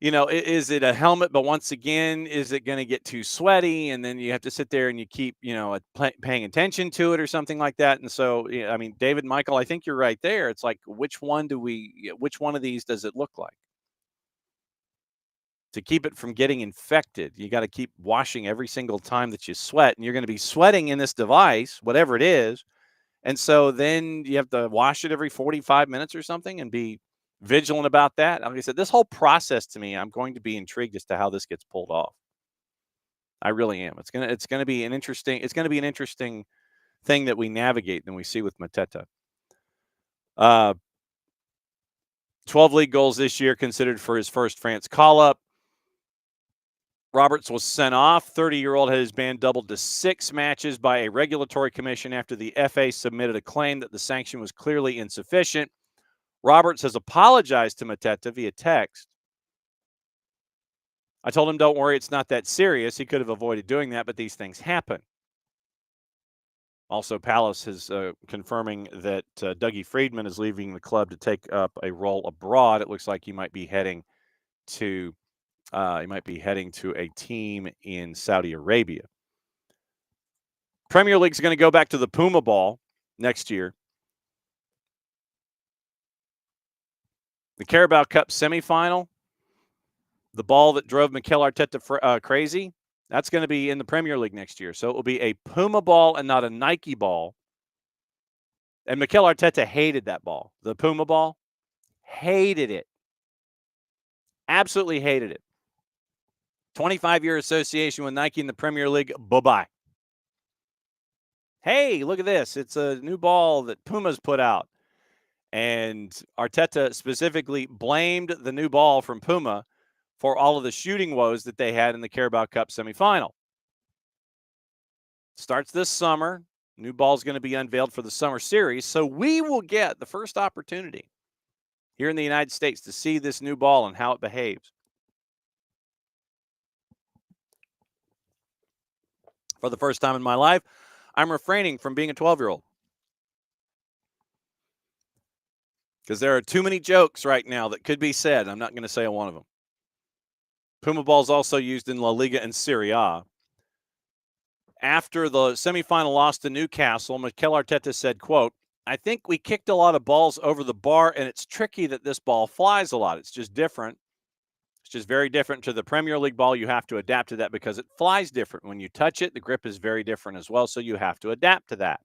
is it a helmet? But once again, is it going to get too sweaty? And then you have to sit there and you keep paying attention to it or something like that. And so, yeah, I mean, David, Michael, I think you're right there. It's like which one which one of these does it look like? To keep it from getting infected, you got to keep washing every single time that you sweat, and you're going to be sweating in this device, whatever it is. And so then you have to wash it every 45 minutes or something and be vigilant about that. Like I said, this whole process to me, I'm going to be intrigued as to how this gets pulled off. I really am. It's gonna be an interesting thing that we navigate and we see with Mateta. Uh 12 league goals this year considered for his first France call up. Roberts was sent off. 30-year-old had his ban doubled to 6 matches by a regulatory commission after the FA submitted a claim that the sanction was clearly insufficient. Roberts has apologized to Mateta via text. I told him, don't worry, it's not that serious. He could have avoided doing that, but these things happen. Also, Palace is confirming that Dougie Friedman is leaving the club to take up a role abroad. It looks like he might be heading to a team in Saudi Arabia. Premier League's going to go back to the Puma ball next year. The Carabao Cup semifinal, the ball that drove Mikel Arteta crazy, that's going to be in the Premier League next year. So it will be a Puma ball and not a Nike ball. And Mikel Arteta hated that ball, the Puma ball. Hated it. Absolutely hated it. 25-year association with Nike in the Premier League. Bye-bye. Hey, look at this. It's a new ball that Puma's put out. And Arteta specifically blamed the new ball from Puma for all of the shooting woes that they had in the Carabao Cup semifinal. Starts this summer. New ball is going to be unveiled for the summer series. So we will get the first opportunity here in the United States to see this new ball and how it behaves. For the first time in my life, I'm refraining from being a 12-year-old. Because there are too many jokes right now that could be said. I'm not going to say one of them. Puma ball is also used in La Liga and Serie A. After the semifinal loss to Newcastle, Mikel Arteta said, quote, I think we kicked a lot of balls over the bar, and it's tricky that this ball flies a lot. It's just different. It's just very different to the Premier League ball. You have to adapt to that because it flies different. When you touch it, the grip is very different as well, so you have to adapt to that.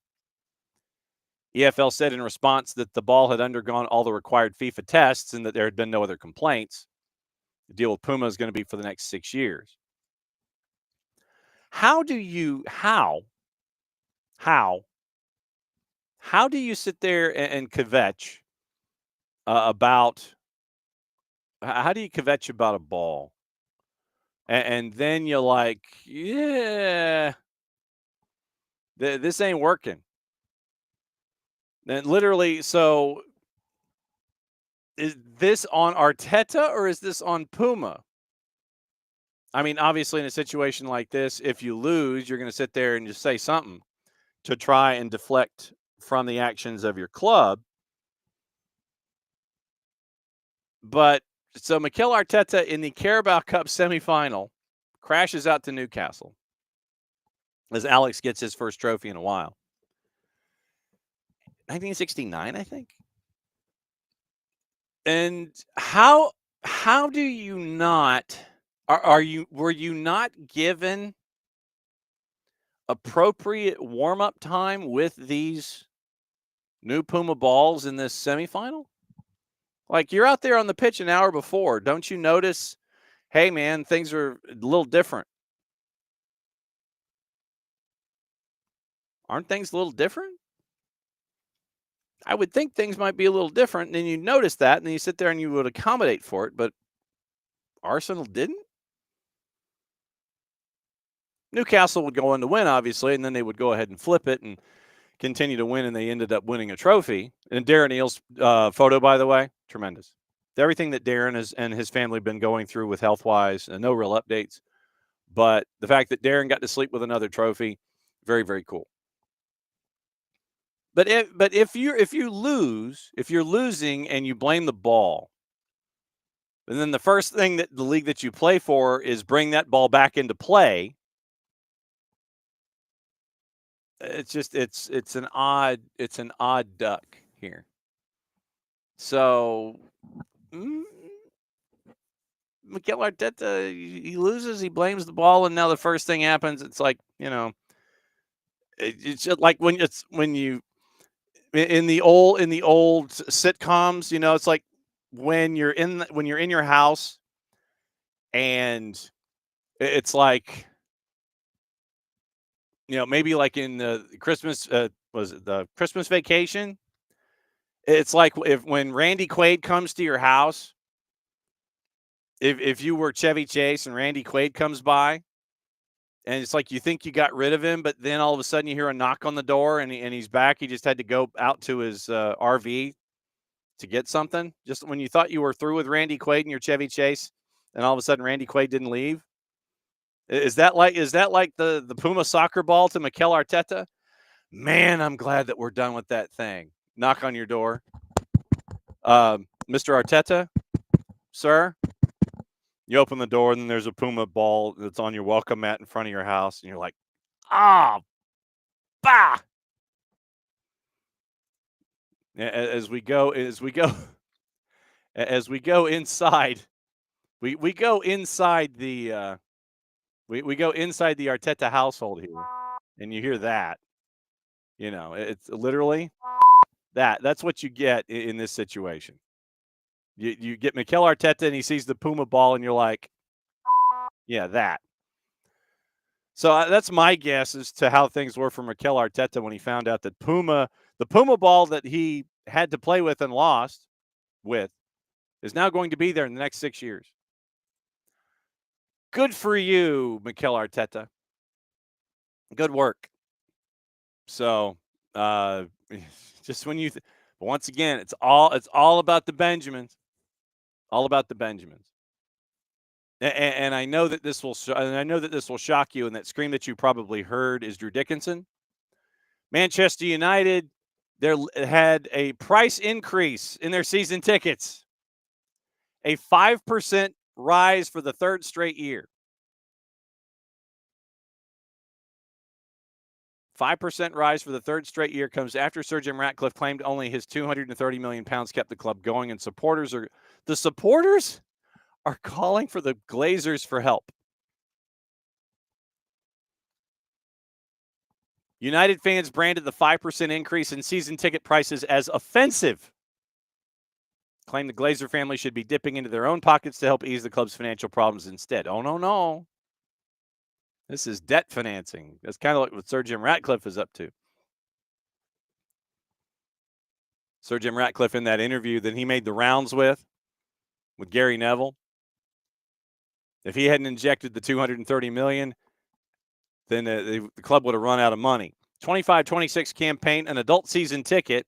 EFL said in response that the ball had undergone all the required FIFA tests and that there had been no other complaints. The deal with Puma is going to be for the next 6 years. How do you sit there and kvetch about how do you kvetch about a ball? And then you're like, yeah, this ain't working. And literally, so is this on Arteta or is this on Puma? I mean, obviously, in a situation like this, if you lose, you're going to sit there and just say something to try and deflect from the actions of your club. But so Mikel Arteta in the Carabao Cup semifinal crashes out to Newcastle as Alex gets his first trophy in a while. 1969, I think. And how do you not were you not given appropriate warm-up time with these new Puma balls in this semifinal? Like, you're out there on the pitch an hour before. Don't you notice, hey, man, things are a little different? Aren't things a little different? I would think things might be a little different, and then you notice that, and then you sit there and you would accommodate for it, but Arsenal didn't? Newcastle would go on to win, obviously, and then they would go ahead and flip it and continue to win, and they ended up winning a trophy. And Darren Neal's photo, by the way, tremendous. Everything that Darren and his family have been going through with health-wise, and no real updates. But the fact that Darren got to sleep with another trophy, very, very cool. But if you're losing and you blame the ball, and then the first thing that the league that you play for is bring that ball back into play, it's an odd duck here. So Mikel Arteta, he loses, he blames the ball, and now the first thing happens. It's like, it's just like when you in the old sitcoms, it's like when you're in your house and it's like, maybe like in the Christmas, was it the Christmas Vacation? It's like when Randy Quaid comes to your house, if you were Chevy Chase and Randy Quaid comes by, and it's like you think you got rid of him, but then all of a sudden you hear a knock on the door and he's back. He just had to go out to his RV to get something. Just when you thought you were through with Randy Quaid and your Chevy Chase, and all of a sudden Randy Quaid didn't leave. Is that like the Puma soccer ball to Mikel Arteta? Man, I'm glad that we're done with that thing. Knock on your door. Mr. Arteta, sir. You open the door and then there's a Puma ball that's on your welcome mat in front of your house, and you're like, bah. As we go inside, we go inside the we go inside the Arteta household here, and you hear that. It's literally that's what you get in this situation. You get Mikel Arteta and he sees the Puma ball, and you're like, yeah, that. So that's my guess as to how things were for Mikel Arteta when he found out that the Puma ball that he had to play with and lost with, is now going to be there in the next 6 years. Good for you, Mikel Arteta. Good work. So, just when you once again, it's all about the Benjamins. All about the Benjamins. And I know that this will shock you, and that scream that you probably heard is Drew Dickinson. Manchester United, had a price increase in their season tickets. A 5% rise for the third straight year. 5% rise for the third straight year comes after Sir Jim Ratcliffe claimed only his 230 million pounds kept the club going, and the supporters are calling for the Glazers for help. United fans branded the 5% increase in season ticket prices as offensive. Claim the Glazer family should be dipping into their own pockets to help ease the club's financial problems instead. Oh, no. This is debt financing. That's kind of like what Sir Jim Ratcliffe is up to. Sir Jim Ratcliffe, in that interview that he made the rounds with Gary Neville, if he hadn't injected the $230 million, then the club would have run out of money. 25-26 campaign, an adult season ticket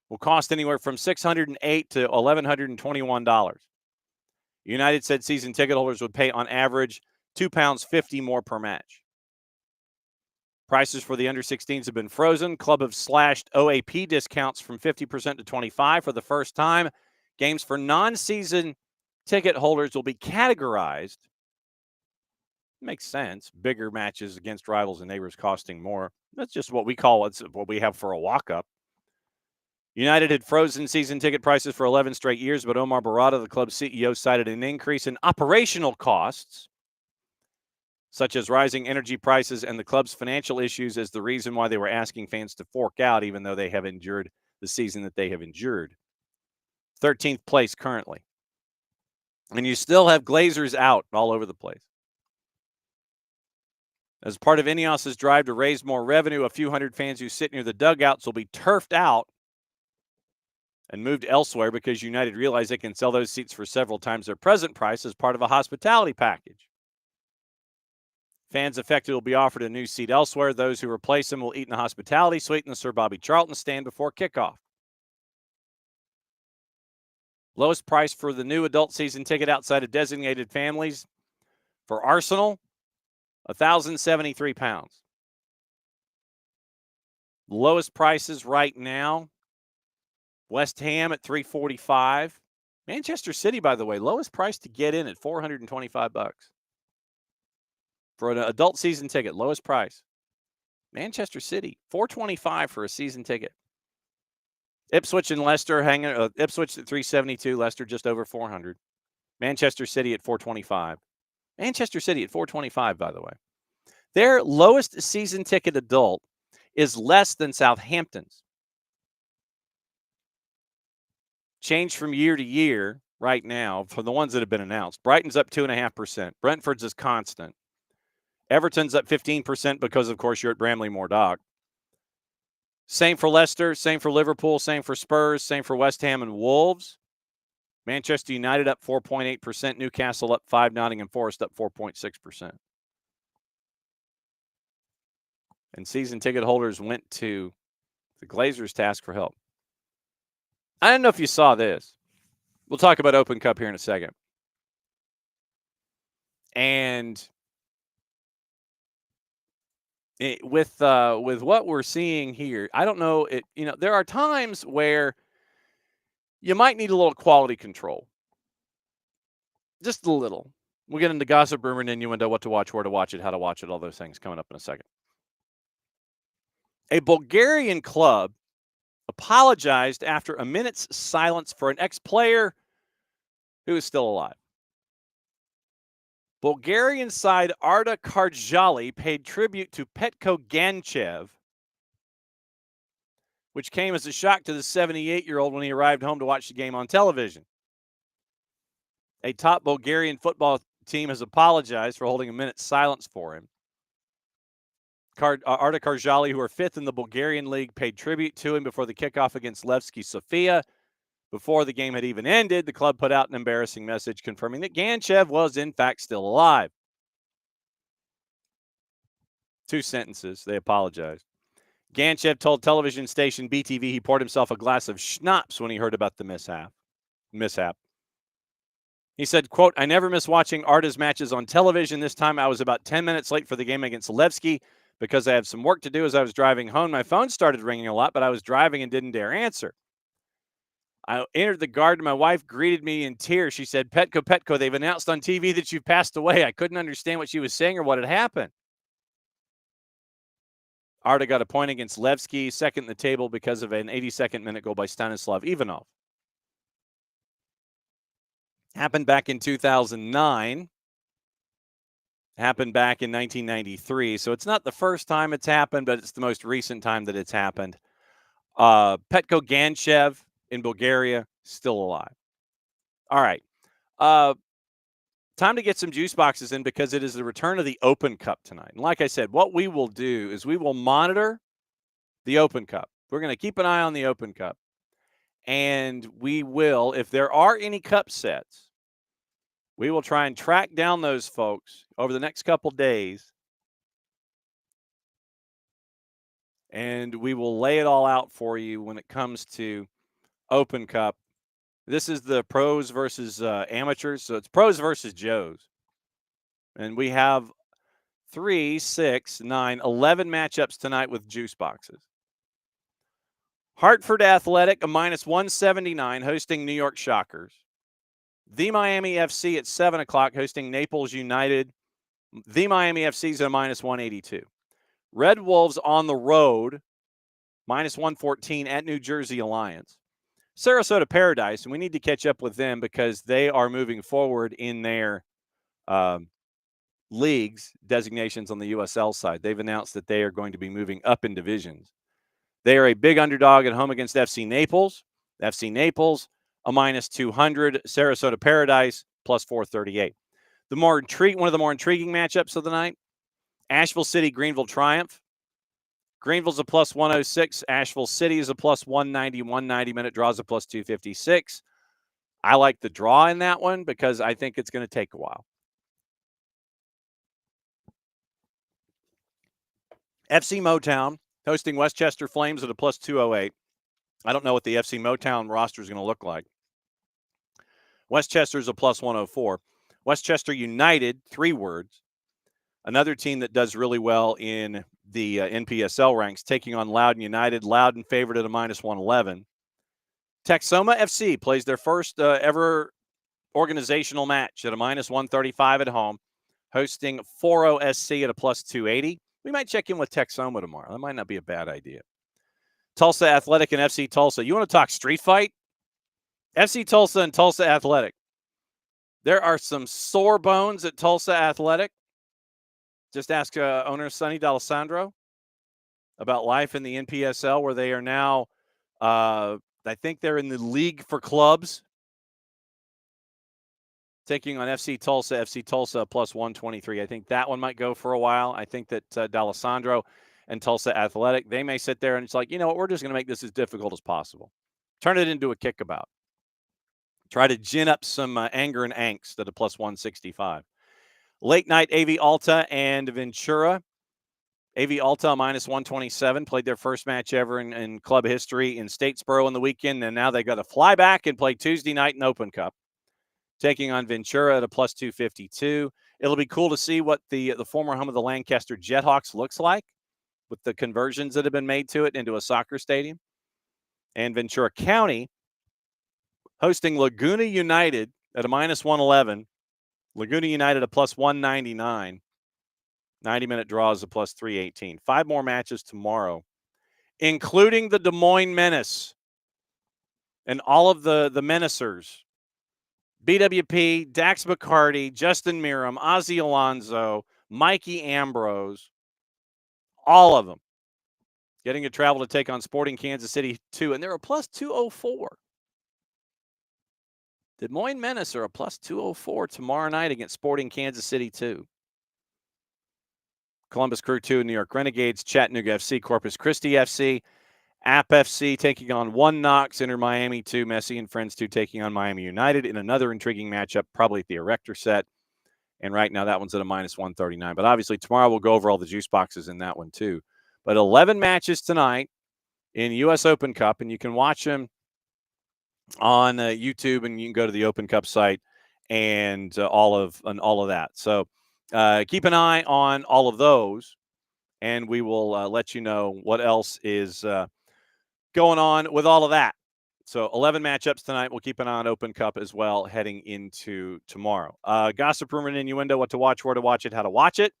will cost anywhere from $608 to $1,121. United said season ticket holders would pay on average £2.50 more per match. Prices for the under-16s have been frozen. Club have slashed OAP discounts from 50% to 25% for the first time. Games for non-season ticket holders will be categorized. Makes sense. Bigger matches against rivals and neighbors costing more. That's just what we call it. What we have for a walk-up. United had frozen season ticket prices for 11 straight years, but Omar Barada, the club's CEO, cited an increase in operational costs, such as rising energy prices and the club's financial issues, as the reason why they were asking fans to fork out, even though they have endured the season that they have endured. 13th place currently. And you still have Glazers out all over the place. As part of Ineos's drive to raise more revenue, a few hundred fans who sit near the dugouts will be turfed out and moved elsewhere because United realized they can sell those seats for several times their present price as part of a hospitality package. Fans affected will be offered a new seat elsewhere. Those who replace them will eat in the hospitality suite in the Sir Bobby Charlton stand before kickoff. Lowest price for the new adult season ticket outside of designated families for Arsenal, £1,073. Lowest prices right now, West Ham at $345. Manchester City, by the way, lowest price to get in at $425 for an adult season ticket. Lowest price, Manchester City, $425 for a season ticket. Ipswich and Leicester hanging. Ipswich at $372. Leicester just over $400. Manchester City at $425. Manchester City at $425. By the way, their lowest season ticket adult is less than Southampton's. Change from year to year right now for the ones that have been announced. Brighton's up 2.5%. Brentford's is constant. Everton's up 15% because, of course, you're at Bramley Moore Dock. Same for Leicester, same for Liverpool, same for Spurs, same for West Ham and Wolves. Manchester United up 4.8%. Newcastle up 5%. Nottingham Forest up 4.6%. And season ticket holders went to the Glazers to ask for help. I don't know if you saw this. We'll talk about Open Cup here in a second. And with what we're seeing here, I don't know. There are times where you might need a little quality control, just a little. We'll get into gossip, rumor, and innuendo, what to watch, where to watch it, how to watch it, all those things coming up in a second. A Bulgarian club apologized after a minute's silence for an ex-player who is still alive. Bulgarian side Arda Karjali paid tribute to Petko Ganchev, which came as a shock to the 78-year-old when he arrived home to watch the game on television. A top Bulgarian football team has apologized for holding a minute's silence for him. Arda Karjali, who are fifth in the Bulgarian league, paid tribute to him before the kickoff against Levski Sofia. Before the game had even ended, the club put out an embarrassing message confirming that Ganchev was, in fact, still alive. 2 sentences. They apologized. Ganchev told television station BTV he poured himself a glass of schnapps when he heard about the mishap. He said, quote, "I never miss watching Arda's matches on television. This time I was about 10 minutes late for the game against Levski because I had some work to do as I was driving home. My phone started ringing a lot, but I was driving and didn't dare answer. I entered the garden. My wife greeted me in tears. She said, Petko, they've announced on TV that you've passed away. I couldn't understand what she was saying or what had happened." Arda got a point against Levski, second in the table because of an 82nd minute goal by Stanislav Ivanov. Happened back in 2009. Happened back in 1993. So it's not the first time it's happened, but it's the most recent time that it's happened. Petko Ganchev in Bulgaria, still alive. All right. Time to get some juice boxes in because it is the return of the Open Cup tonight. And like I said, what we will do is we will monitor the Open Cup. We're going to keep an eye on the Open Cup. And we will, if there are any cup sets, we will try and track down those folks over the next couple days. And we will lay it all out for you when it comes to Open Cup. This is the pros versus amateurs. So it's pros versus Joes. And we have 3, 6, 9, 11 matchups tonight with juice boxes. Hartford Athletic, a -179, hosting New York Shockers. The Miami FC at 7 o'clock, hosting Naples United. The Miami FC's at a -182. Red Wolves on the road, -114 at New Jersey Alliance. Sarasota Paradise, and we need to catch up with them because they are moving forward in their leagues designations on the USL side. They've announced that they are going to be moving up in divisions. They are a big underdog at home against FC Naples. FC Naples, a -200. Sarasota Paradise, +438. One of the more intriguing matchups of the night, Asheville City, Greenville Triumph. Greenville's a +106. Asheville City is a +190. 190-minute draws a +256. I like the draw in that one because I think it's going to take a while. FC Motown hosting Westchester Flames at a +208. I don't know what the FC Motown roster is going to look like. Westchester's a +104. Westchester United, 3 words. Another team that does really well in the NPSL ranks, taking on Loudoun United. Loudoun favored at a -111. Texoma FC plays their first ever organizational match at a -135 at home, hosting Foro SC at a +280. We might check in with Texoma tomorrow. That might not be a bad idea. Tulsa Athletic and FC Tulsa. You want to talk street fight? FC Tulsa and Tulsa Athletic. There are some sore bones at Tulsa Athletic. Just ask owner Sonny D'Alessandro about life in the NPSL, where they are now, I think they're in the league for clubs, taking on FC Tulsa. FC Tulsa +123. I think that one might go for a while. I think that D'Alessandro and Tulsa Athletic, they may sit there and it's like, you know what, we're just going to make this as difficult as possible. Turn it into a kickabout. Try to gin up some anger and angst at a +165. Late night, AV Alta and Ventura. AV Alta -127, played their first match ever in club history in Statesboro on the weekend, and now they got to fly back and play Tuesday night in Open Cup, taking on Ventura at a +252. It'll be cool to see what the former home of the Lancaster Jethawks looks like with the conversions that have been made to it into a soccer stadium. And Ventura County hosting Laguna United at a -111. Laguna United a +199. 90-minute draws a +318. 5 more matches tomorrow, including the Des Moines Menace and all of the menacers. BWP, Dax McCarty, Justin Miram, Ozzy Alonso, Mikey Ambrose, all of them getting to travel to take on Sporting Kansas City 2, and they're a +204. Des Moines Menace are a +204 tomorrow night against Sporting Kansas City 2. Columbus Crew 2, New York Renegades, Chattanooga FC, Corpus Christi FC, App FC taking on One Knox, Inter Miami 2, Messi and Friends 2 taking on Miami United in another intriguing matchup, probably at the Erector set. And right now that one's at a -139. But obviously tomorrow we'll go over all the juice boxes in that one too. But 11 matches tonight in U.S. Open Cup, and you can watch them on YouTube, and you can go to the Open Cup site and all of that. So keep an eye on all of those, and we will let you know what else is going on with all of that. So 11 matchups tonight. We'll keep an eye on Open Cup as well heading into tomorrow. Gossip, rumor, and innuendo, what to watch, where to watch it, how to watch it.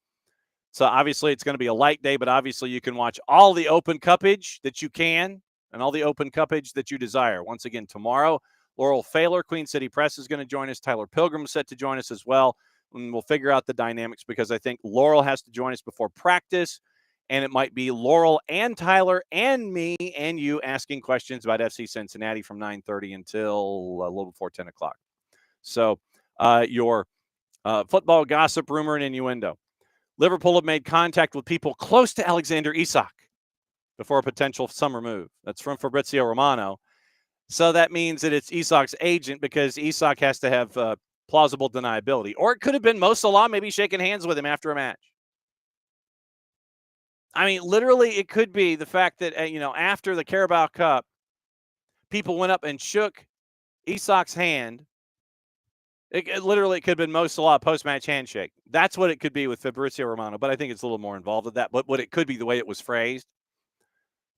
So obviously it's going to be a light day, but obviously you can watch all the Open Cupage that you can and all the Open Cupage that you desire. Once again, tomorrow, Laurel Failer, Queen City Press, is going to join us. Tyler Pilgrim is set to join us as well. And we'll figure out the dynamics because I think Laurel has to join us before practice. And it might be Laurel and Tyler and me and you asking questions about FC Cincinnati from 9:30 until a little before 10 o'clock. So your football gossip, rumor, and innuendo. Liverpool have made contact with people close to Alexander Isak before a potential summer move. That's from Fabrizio Romano. So that means that it's Isak's agent because Isak has to have plausible deniability. Or it could have been Mo Salah maybe shaking hands with him after a match. I mean, literally, it could be the fact that, after the Carabao Cup, people went up and shook Isak's hand. It could have been Mo Salah post-match handshake. That's what it could be with Fabrizio Romano, but I think it's a little more involved with that. But what it could be, the way it was phrased,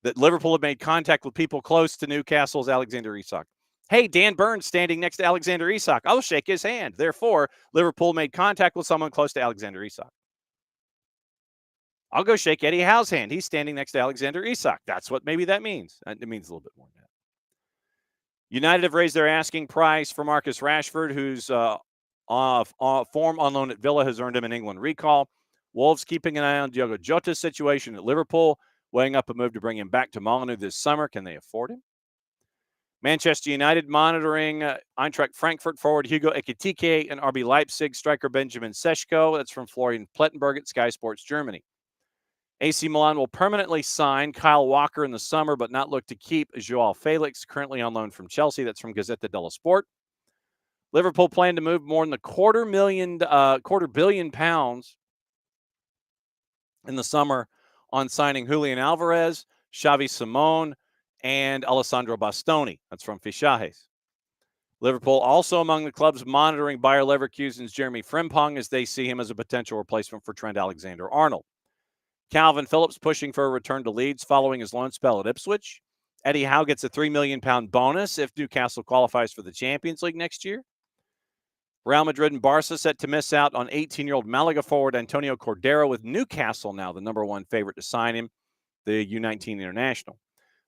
that Liverpool had made contact with people close to Newcastle's Alexander Isak. Hey, Dan Burns standing next to Alexander Isak. I'll shake his hand. Therefore, Liverpool made contact with someone close to Alexander Isak. I'll go shake Eddie Howe's hand. He's standing next to Alexander Isak. That's what maybe that means. It means a little bit more than that. United have raised their asking price for Marcus Rashford, whose form on loan at Villa has earned him an England recall. Wolves keeping an eye on Diogo Jota's situation at Liverpool, weighing up a move to bring him back to Molyneux this summer. Can they afford him? Manchester United monitoring Eintracht Frankfurt forward Hugo Ekitike and RB Leipzig striker Benjamin Seschko. That's from Florian Plettenberg at Sky Sports Germany. AC Milan will permanently sign Kyle Walker in the summer, but not look to keep Joao Felix, currently on loan from Chelsea. That's from Gazzetta dello Sport. Liverpool plan to move more than $250 million in the summer on signing Julian Alvarez, Xavi Simon, and Alessandro Bastoni. That's from Fichajes. Liverpool also among the clubs monitoring Bayer Leverkusen's Jeremy Frimpong as they see him as a potential replacement for Trent Alexander-Arnold. Calvin Phillips pushing for a return to Leeds following his loan spell at Ipswich. Eddie Howe gets a £3 million bonus if Newcastle qualifies for the Champions League next year. Real Madrid and Barca set to miss out on 18-year-old Malaga forward Antonio Cordero, with Newcastle now the number one favorite to sign him, the U19 international.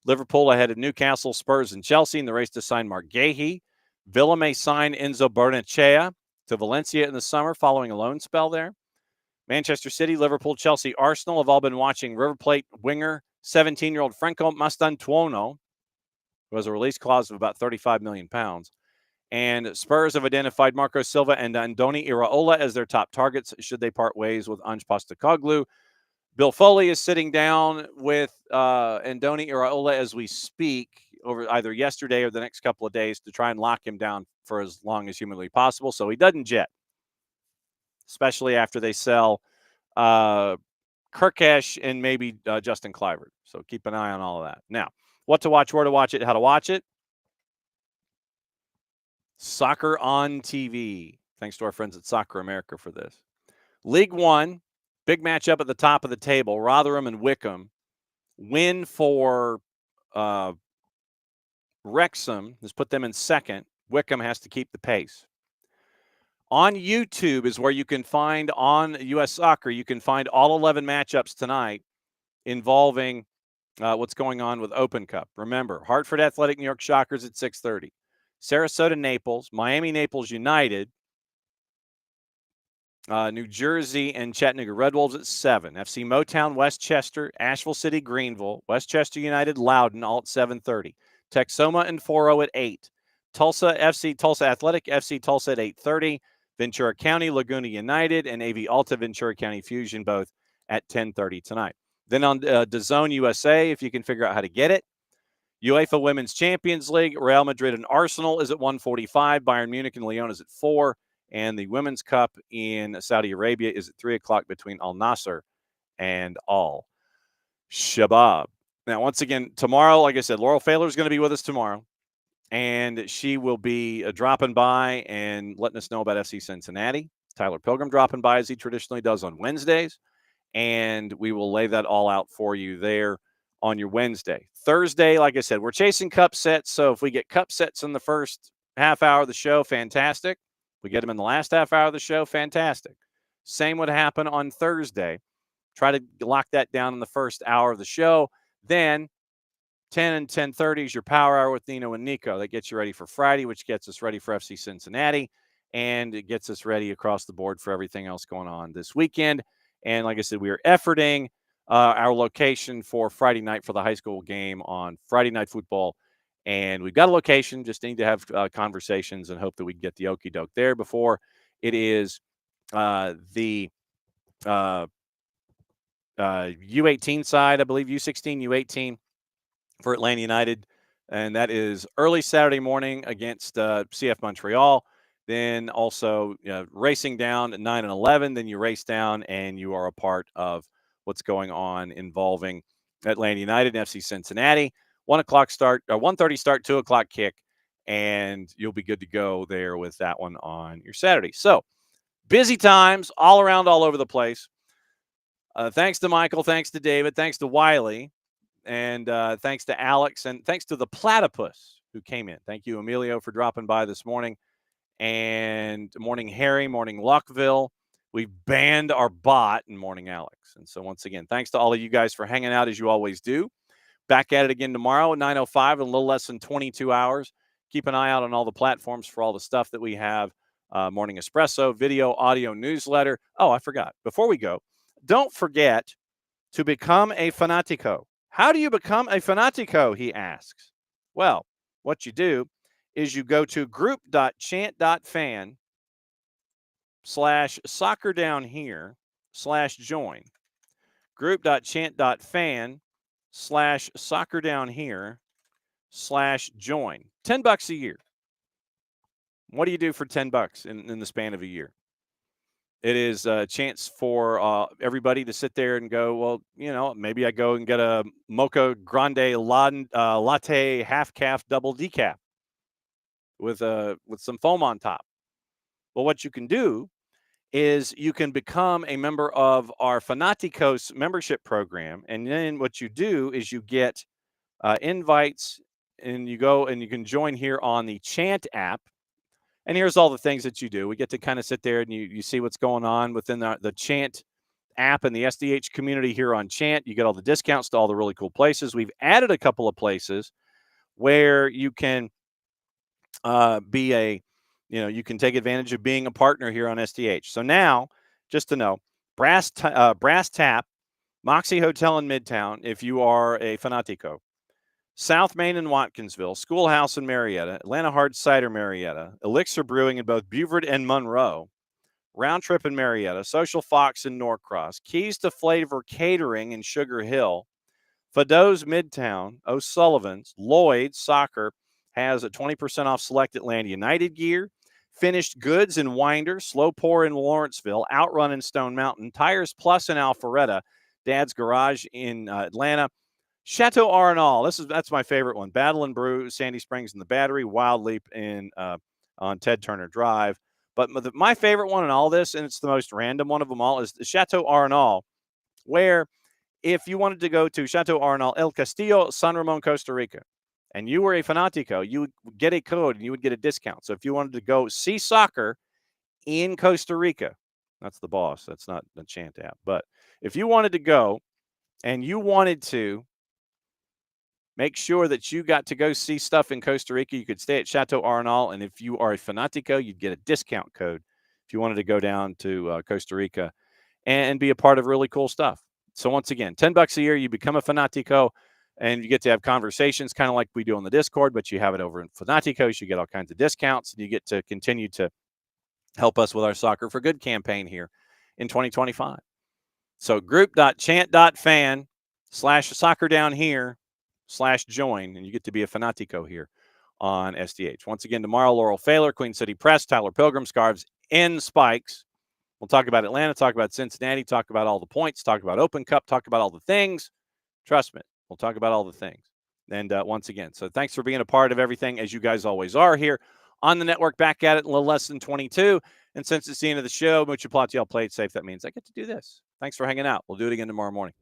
Liverpool ahead of Newcastle, Spurs, and Chelsea in the race to sign Mark Gahey. Villa may sign Enzo Barnechea to Valencia in the summer following a loan spell there. Manchester City, Liverpool, Chelsea, Arsenal have all been watching River Plate winger 17-year-old Franco Mastantuono, who has a release clause of about £35 million. And Spurs have identified Marco Silva and Andoni Iraola as their top targets should they part ways with Ange Postecoglou. Bill Foley is sitting down with Andoni Iraola as we speak over either yesterday or the next couple of days to try and lock him down for as long as humanly possible so he doesn't jet, especially after they sell Kirkesh and maybe Justin Kluivert. So keep an eye on all of that. Now, what to watch, where to watch it, how to watch it. Soccer on TV. Thanks to our friends at Soccer America for this. League One, big matchup at the top of the table. Rotherham and Wickham. Win for Wrexham has put them in second. Wickham has to keep the pace. On YouTube is where you can find, on U.S. Soccer, you can find all 11 matchups tonight involving what's going on with Open Cup. Remember, Hartford Athletic New York Shockers at 6:30. Sarasota Naples, Miami Naples United, New Jersey and Chattanooga Red Wolves at 7. FC Motown Westchester, Asheville City Greenville, Westchester United Loudon all at 7:30. Texoma and Foro at 8. Tulsa FC Tulsa Athletic FC Tulsa at 8:30. Ventura County Laguna United and AV Alta Ventura County Fusion both at 10:30 tonight. Then on DAZN USA, if you can figure out how to get it, UEFA Women's Champions League, Real Madrid and Arsenal is at 1:45. Bayern Munich and Lyon is at 4. And the Women's Cup in Saudi Arabia is at 3 o'clock between Al Nasser and Al Shabab. Now, once again, tomorrow, like I said, Laurel Failer is going to be with us tomorrow. And she will be dropping by and letting us know about FC Cincinnati. Tyler Pilgrim dropping by as he traditionally does on Wednesdays. And we will lay that all out for you there on your Wednesday. Thursday, like I said, we're chasing cup sets. So if we get cup sets in the first half hour of the show, fantastic. We get them in the last half hour of the show, fantastic. Same would happen on Thursday. Try to lock that down in the first hour of the show. Then 10 and 10:30 is your power hour with Nino and Nico. That gets you ready for Friday, which gets us ready for FC Cincinnati, and it gets us ready across the board for everything else going on this weekend. And like I said, we are efforting our location for Friday night for the high school game on Friday Night Football. And we've got a location, just need to have conversations and hope that we can get the okie doke there before it is the U18 side, I believe, U16, U18 for Atlanta United. And that is early Saturday morning against CF Montreal. Then also racing down at 9 and 11. Then you race down and you are a part of what's going on involving Atlanta United and FC Cincinnati. 1 o'clock start, 1:30 start, 2 o'clock kick, and you'll be good to go there with that one on your Saturday. So busy times all around, all over the place. Thanks to Michael, thanks to David, thanks to Wiley, and thanks to Alex, and thanks to the Platypus who came in. Thank you, Emilio, for dropping by this morning. And morning, Harry, morning, Luckville. We've banned our bot, and morning, Alex. And so once again, thanks to all of you guys for hanging out as you always do. Back at it again tomorrow at 9:05 in a little less than 22 hours. Keep an eye out on all the platforms for all the stuff that we have. Morning Espresso, video, audio, newsletter. Oh, I forgot. Before we go, don't forget to become a Fanatico. How do you become a Fanatico, he asks. Well, what you do is you go to group.chant.fan/soccerdownhere/join. Group.chant.fan/soccerdownhere/join. $10 a year. What do you do for $10 in the span of a year? It is a chance for everybody to sit there and go, well, maybe I go and get a Mocha Grande Latte half calf double decaf with some foam on top. Well, what you can do is you can become a member of our Fanaticos membership program. And then what you do is you get invites, and you go and you can join here on the Chant app. And here's all the things that you do. We get to kind of sit there and you see what's going on within the Chant app and the SDH community here on Chant. You get all the discounts to all the really cool places. We've added a couple of places where you can you can take advantage of being a partner here on SDH. So now, just to know, Brass Tap, Moxie Hotel in Midtown, if you are a Fanatico. South Main in Watkinsville, Schoolhouse in Marietta, Atlanta Hard Cider Marietta, Elixir Brewing in both Beaufort and Monroe, Round Trip in Marietta, Social Fox in Norcross, Keys to Flavor Catering in Sugar Hill, Fado's Midtown, O'Sullivan's, Lloyd's Soccer has a 20% off select Atlanta United gear, Finished Goods in Winder, Slow Pour in Lawrenceville, Outrun in Stone Mountain, Tires Plus in Alpharetta, Dad's Garage in Atlanta, Chateau Arenal. That's my favorite one. Battle and Brew, Sandy Springs in the Battery, Wild Leap on Ted Turner Drive. But my favorite one in all this, and it's the most random one of them all, is the Chateau Arenal, where if you wanted to go to Chateau Arenal, El Castillo, San Ramon, Costa Rica, and you were a Fanatico, you would get a code and you would get a discount. So if you wanted to go see soccer in Costa Rica, that's the boss. That's not the Chant app. But if you wanted to go and you wanted to make sure that you got to go see stuff in Costa Rica, you could stay at Chateau Arenal. And if you are a Fanatico, you'd get a discount code if you wanted to go down to Costa Rica and be a part of really cool stuff. So once again, $10 a year, you become a Fanatico, and you get to have conversations kind of like we do on the Discord, but you have it over in Fanaticos. You get all kinds of discounts, and you get to continue to help us with our Soccer for Good campaign here in 2025. So group.chant.fan/soccerdownhere/join, and you get to be a Fanatico here on SDH. Once again, tomorrow, Laurel Failer, Queen City Press, Tyler Pilgrim, Scarves, and Spikes. We'll talk about Atlanta, talk about Cincinnati, talk about all the points, talk about Open Cup, talk about all the things. Trust me, we'll talk about all the things. And once again, so thanks for being a part of everything, as you guys always are here on the network. Back at it in a little less than 22. And since it's the end of the show, mucho platiel, play it safe. That means I get to do this. Thanks for hanging out. We'll do it again tomorrow morning.